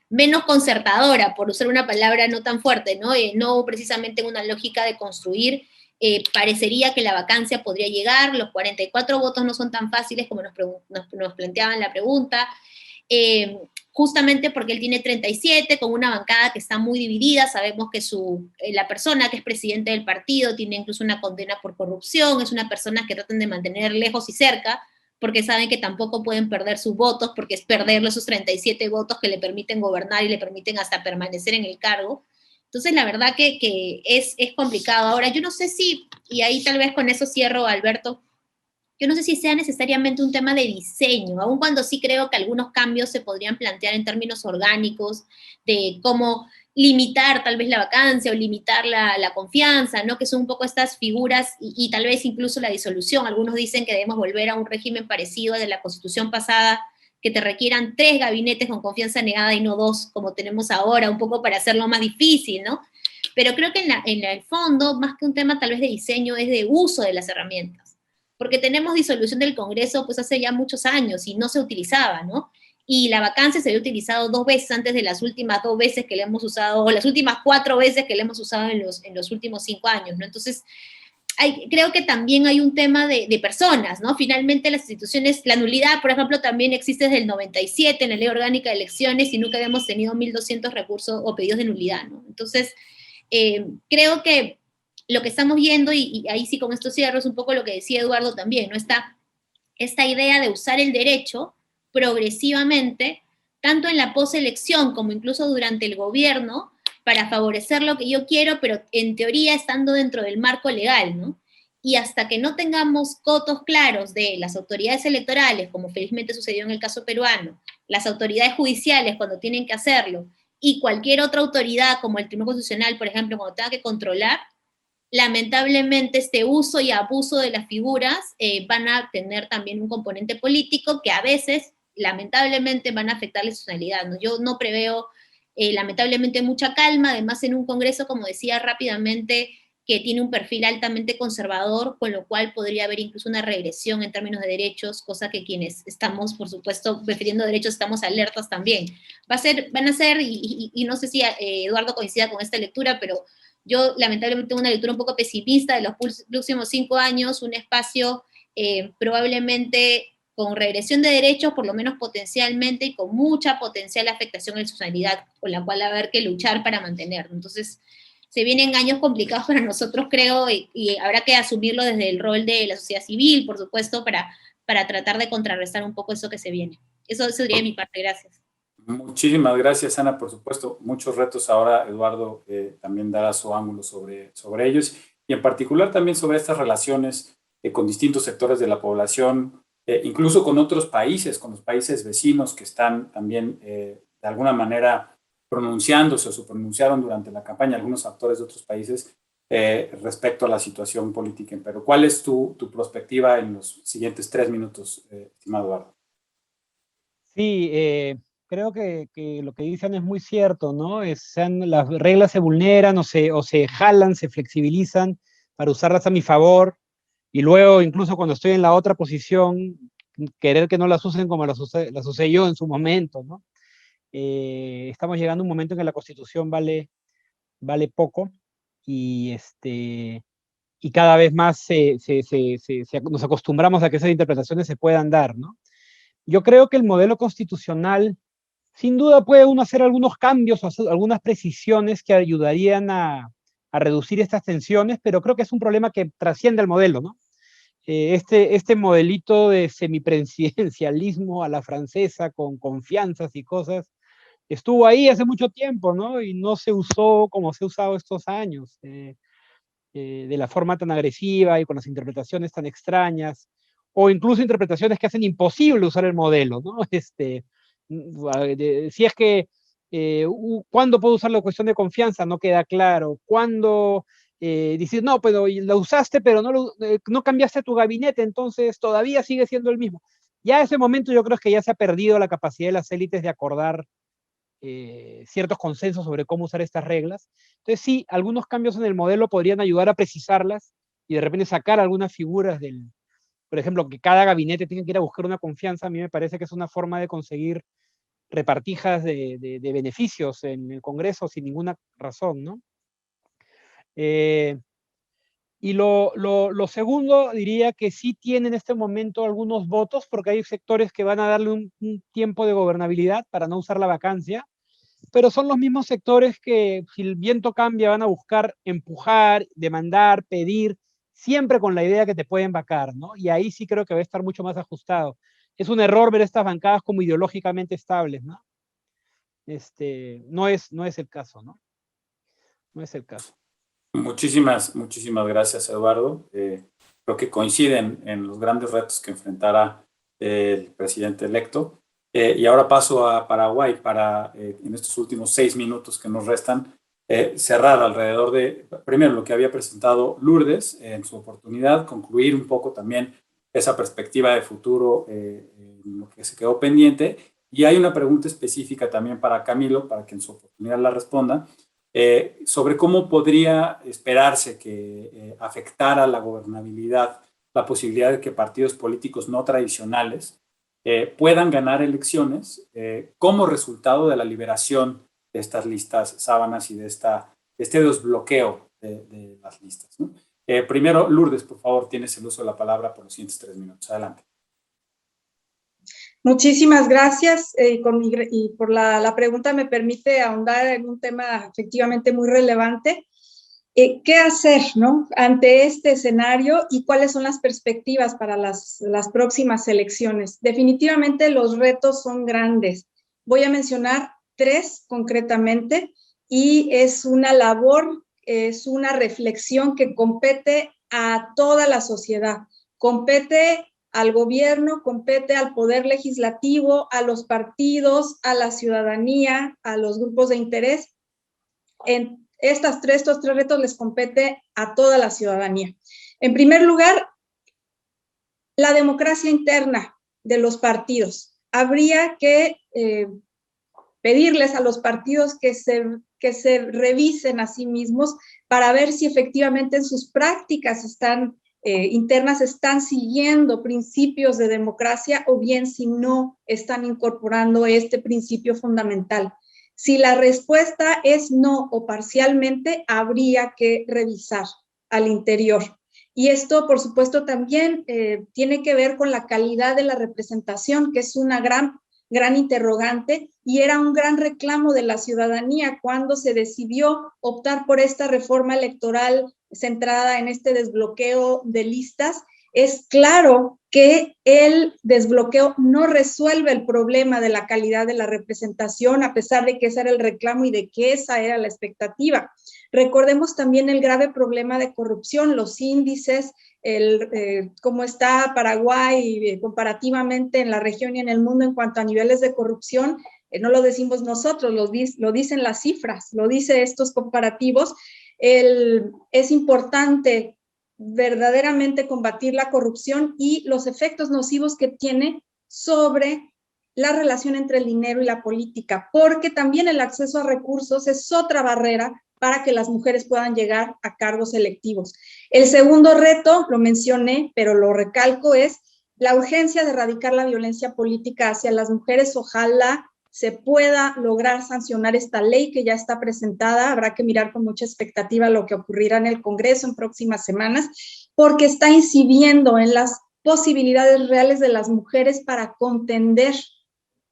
menos concertadora, por usar una palabra no tan fuerte, ¿no? No precisamente en una lógica de construir. Parecería que la vacancia podría llegar, los 44 votos no son tan fáciles como nos planteaban la pregunta, justamente porque él tiene 37, con una bancada que está muy dividida. Sabemos que la persona que es presidente del partido tiene incluso una condena por corrupción, es una persona que tratan de mantener lejos y cerca, porque saben que tampoco pueden perder sus votos, porque es perder esos 37 votos que le permiten gobernar y le permiten hasta permanecer en el cargo. Entonces, la verdad que es complicado. Ahora, yo no sé si, y ahí tal vez con eso cierro, Alberto, yo no sé si sea necesariamente un tema de diseño, aun cuando sí creo que algunos cambios se podrían plantear en términos orgánicos, de cómo limitar tal vez la vacancia o limitar la confianza, ¿no? Que son un poco estas figuras, y tal vez incluso la disolución. Algunos dicen que debemos volver a un régimen parecido al de la Constitución pasada, que te requieran 3 gabinetes con confianza negada y no 2, como tenemos ahora, un poco para hacerlo más difícil, ¿no? Pero creo que en el fondo, más que un tema tal vez de diseño, es de uso de las herramientas. Porque tenemos disolución del Congreso pues hace ya muchos años y no se utilizaba, ¿no? Y la vacancia se había utilizado 2 veces antes de las últimas 2 veces que le hemos usado, o las últimas 4 veces que le hemos usado en los últimos 5 años, ¿no? Entonces, creo que también hay un tema de personas, ¿no? Finalmente las instituciones, la nulidad, por ejemplo, también existe desde el 97 en la Ley Orgánica de Elecciones, y nunca habíamos tenido 1.200 recursos o pedidos de nulidad, ¿no? Entonces, creo que lo que estamos viendo, y ahí sí con esto cierro, es un poco lo que decía Eduardo también, ¿no? Esta idea de usar el derecho progresivamente, tanto en la poselección como incluso durante el gobierno, para favorecer lo que yo quiero, pero en teoría estando dentro del marco legal, ¿no? Y hasta que no tengamos cotos claros de las autoridades electorales, como felizmente sucedió en el caso peruano, las autoridades judiciales cuando tienen que hacerlo, y cualquier otra autoridad como el Tribunal Constitucional, por ejemplo, cuando tenga que controlar, lamentablemente este uso y abuso de las figuras van a tener también un componente político que a veces lamentablemente van a afectar la institucionalidad, ¿no? Yo no preveo, lamentablemente, mucha calma, además en un Congreso, como decía rápidamente, que tiene un perfil altamente conservador, con lo cual podría haber incluso una regresión en términos de derechos, cosa que quienes estamos, por supuesto, defendiendo derechos, estamos alertas también. Van a ser, y no sé si Eduardo coincida con esta lectura, pero yo lamentablemente tengo una lectura un poco pesimista de los próximos 5 años, un espacio probablemente con regresión de derechos, por lo menos potencialmente, y con mucha potencial afectación a la institucionalidad, con la cual va a haber que luchar para mantenerlo. Entonces, se vienen años complicados para nosotros, creo, y habrá que asumirlo desde el rol de la sociedad civil, por supuesto, para tratar de contrarrestar un poco eso que se viene. Eso sería de mi parte, gracias. Muchísimas gracias, Ana, por supuesto. Muchos retos ahora, Eduardo también dará su ángulo sobre ellos, y en particular también sobre estas relaciones con distintos sectores de la población, incluso con otros países, con los países vecinos que están también de alguna manera pronunciándose o se pronunciaron durante la campaña, algunos actores de otros países, respecto a la situación política en Perú. ¿Cuál es tu perspectiva en los siguientes 3 minutos, estimado Eduardo? Sí, creo que lo que dicen es muy cierto, ¿no? Las reglas se vulneran o se jalan, se flexibilizan para usarlas a mi favor, y luego, incluso cuando estoy en la otra posición, querer que no las usen como las usé yo en su momento, ¿no? Estamos llegando a un momento en que la Constitución vale poco, y cada vez más nos acostumbramos a que esas interpretaciones se puedan dar, ¿no? Yo creo que el modelo constitucional, sin duda, puede uno hacer algunos cambios o hacer algunas precisiones que ayudarían a reducir estas tensiones, pero creo que es un problema que trasciende el modelo, ¿no? Este modelito de semipresidencialismo a la francesa, con confianzas y cosas, estuvo ahí hace mucho tiempo, ¿no? Y no se usó como se ha usado estos años, de la forma tan agresiva y con las interpretaciones tan extrañas, o incluso interpretaciones que hacen imposible usar el modelo, ¿no? Si es que, ¿cuándo puedo usar la cuestión de confianza? No queda claro. ¿Cuándo dices, no, pero lo usaste, pero no cambiaste tu gabinete, entonces todavía sigue siendo el mismo? Ya a ese momento yo creo que ya se ha perdido la capacidad de las élites de acordar ciertos consensos sobre cómo usar estas reglas. Entonces sí, algunos cambios en el modelo podrían ayudar a precisarlas y de repente sacar algunas figuras por ejemplo, que cada gabinete tenga que ir a buscar una confianza. A mí me parece que es una forma de conseguir repartijas de beneficios en el Congreso sin ninguna razón, ¿no? Y lo segundo, diría que sí tiene en este momento algunos votos, porque hay sectores que van a darle un tiempo de gobernabilidad para no usar la vacancia, pero son los mismos sectores que, si el viento cambia, van a buscar empujar, demandar, pedir, siempre con la idea que te pueden vacar, ¿no? Y ahí sí creo que va a estar mucho más ajustado. Es un error ver estas bancadas como ideológicamente estables, ¿no? No es el caso, ¿no? No es el caso. Muchísimas gracias, Eduardo. Creo que coinciden en los grandes retos que enfrentará el presidente electo. Y ahora paso a Paraguay para, en estos últimos 6 minutos que nos restan, cerrar alrededor de, primero, lo que había presentado Lourdes en su oportunidad, concluir un poco también esa perspectiva de futuro en lo que se quedó pendiente. Y hay una pregunta específica también para Camilo, para que en su oportunidad la responda, sobre cómo podría esperarse que afectara la gobernabilidad la posibilidad de que partidos políticos no tradicionales puedan ganar elecciones como resultado de la liberación de estas listas sábanas y de este desbloqueo de las listas, ¿no? Primero, Lourdes, por favor, tienes el uso de la palabra por los siguientes 3 minutos. Adelante. Muchísimas gracias y por la pregunta me permite ahondar en un tema efectivamente muy relevante. ¿Qué hacer, ¿no?, ante este escenario y cuáles son las perspectivas para las próximas elecciones? Definitivamente los retos son grandes. Voy a mencionar 3 concretamente, y es una labor, es una reflexión que compete a toda la sociedad, compete al gobierno, compete al poder legislativo, a los partidos, a la ciudadanía, a los grupos de interés. Estos tres retos les compete a toda la ciudadanía. En primer lugar, la democracia interna de los partidos. habría que pedirles a los partidos que se revisen a sí mismos para ver si efectivamente en sus prácticas internas están siguiendo principios de democracia o bien si no están incorporando este principio fundamental. Si la respuesta es no o parcialmente, habría que revisar al interior. Y esto, por supuesto, también tiene que ver con la calidad de la representación, que es una gran interrogante y era un gran reclamo de la ciudadanía cuando se decidió optar por esta reforma electoral centrada en este desbloqueo de listas. Es claro que el desbloqueo no resuelve el problema de la calidad de la representación, a pesar de que ese era el reclamo y de que esa era la expectativa. Recordemos también el grave problema de corrupción, los índices, cómo está Paraguay comparativamente en la región y en el mundo en cuanto a niveles de corrupción. No lo decimos nosotros, lo dicen las cifras, lo dicen estos comparativos. Es importante verdaderamente combatir la corrupción y los efectos nocivos que tiene sobre la relación entre el dinero y la política, porque también el acceso a recursos es otra barrera para que las mujeres puedan llegar a cargos electivos. El segundo reto, lo mencioné, pero lo recalco, es la urgencia de erradicar la violencia política hacia las mujeres. Ojalá se pueda lograr sancionar esta ley que ya está presentada. Habrá que mirar con mucha expectativa lo que ocurrirá en el Congreso en próximas semanas, porque está incidiendo en las posibilidades reales de las mujeres para contender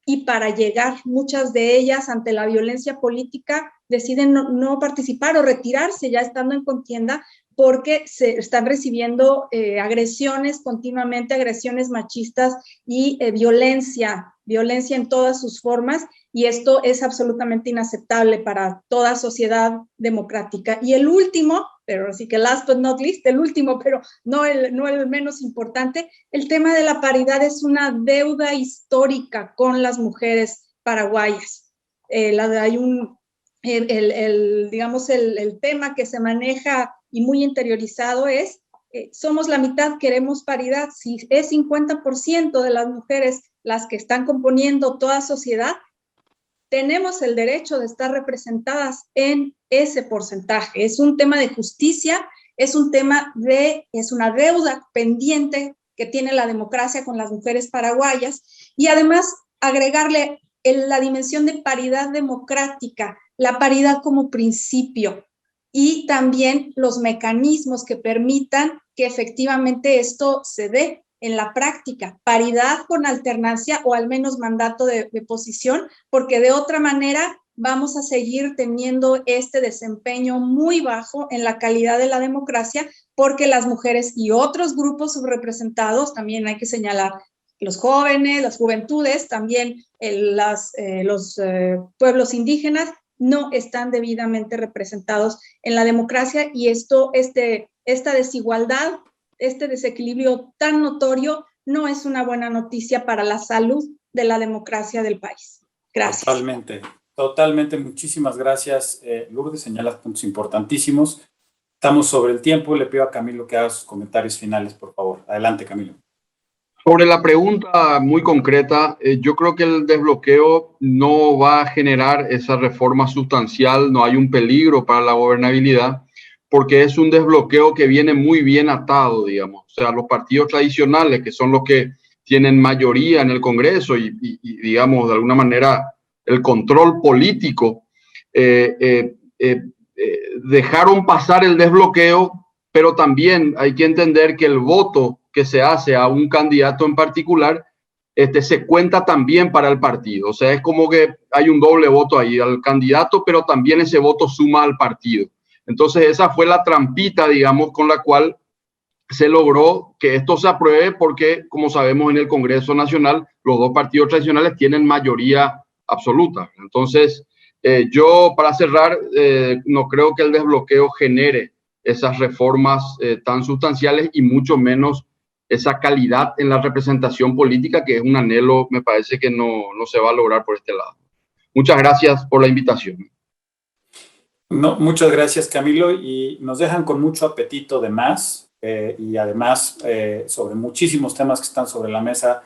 y para llegar. Muchas de ellas, ante la violencia política, deciden no participar o retirarse ya estando en contienda porque se están recibiendo agresiones continuamente, agresiones machistas y violencia en todas sus formas, y esto es absolutamente inaceptable para toda sociedad democrática. Y el último, pero así que last but not least, el último, pero no el menos importante, el tema de la paridad es una deuda histórica con las mujeres paraguayas. Hay el tema que se maneja y muy interiorizado es, somos la mitad, queremos paridad. Si es 50% de las mujeres las que están componiendo toda sociedad, tenemos el derecho de estar representadas en ese porcentaje. Es un tema de justicia, es una deuda pendiente que tiene la democracia con las mujeres paraguayas, y además agregarle la dimensión de paridad democrática, la paridad como principio, y también los mecanismos que permitan que efectivamente esto se dé en la práctica, paridad con alternancia o al menos mandato de posición, porque de otra manera vamos a seguir teniendo este desempeño muy bajo en la calidad de la democracia, porque las mujeres y otros grupos subrepresentados, también hay que señalar los jóvenes, las juventudes, también los pueblos indígenas, no están debidamente representados en la democracia, y esta desigualdad, este desequilibrio tan notorio, no es una buena noticia para la salud de la democracia del país. Gracias. Totalmente. Muchísimas gracias, Lourdes. Señalas puntos importantísimos. Estamos sobre el tiempo. Le pido a Camilo que haga sus comentarios finales, por favor. Adelante, Camilo. Sobre la pregunta muy concreta, yo creo que el desbloqueo no va a generar esa reforma sustancial, no hay un peligro para la gobernabilidad, porque es un desbloqueo que viene muy bien atado, digamos. O sea, los partidos tradicionales, que son los que tienen mayoría en el Congreso y digamos, de alguna manera, el control político, dejaron pasar el desbloqueo, pero también hay que entender que el voto que se hace a un candidato en particular, se cuenta también para el partido. O sea, es como que hay un doble voto ahí al candidato, pero también ese voto suma al partido. Entonces, esa fue la trampita, digamos, con la cual se logró que esto se apruebe, porque, como sabemos, en el Congreso Nacional, los dos partidos tradicionales tienen mayoría absoluta. Entonces, yo, para cerrar, no creo que el desbloqueo genere esas reformas tan sustanciales, y mucho menos esa calidad en la representación política, que es un anhelo, me parece que no se va a lograr por este lado. Muchas gracias por la invitación. No, muchas gracias, Camilo, y nos dejan con mucho apetito de más, y además sobre muchísimos temas que están sobre la mesa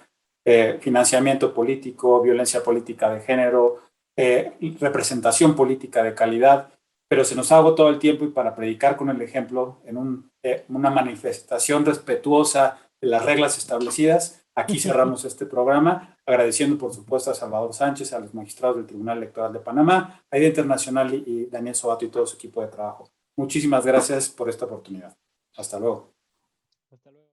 financiamiento político, violencia política de género, representación política de calidad, pero se nos ha agotado el tiempo y para predicar con el ejemplo en una manifestación respetuosa de las reglas establecidas, aquí cerramos este programa, agradeciendo por supuesto a Salvador Sánchez, a los magistrados del Tribunal Electoral de Panamá, a Aida Internacional y Daniel Sobato y todo su equipo de trabajo. Muchísimas gracias por esta oportunidad. Hasta luego. Hasta luego.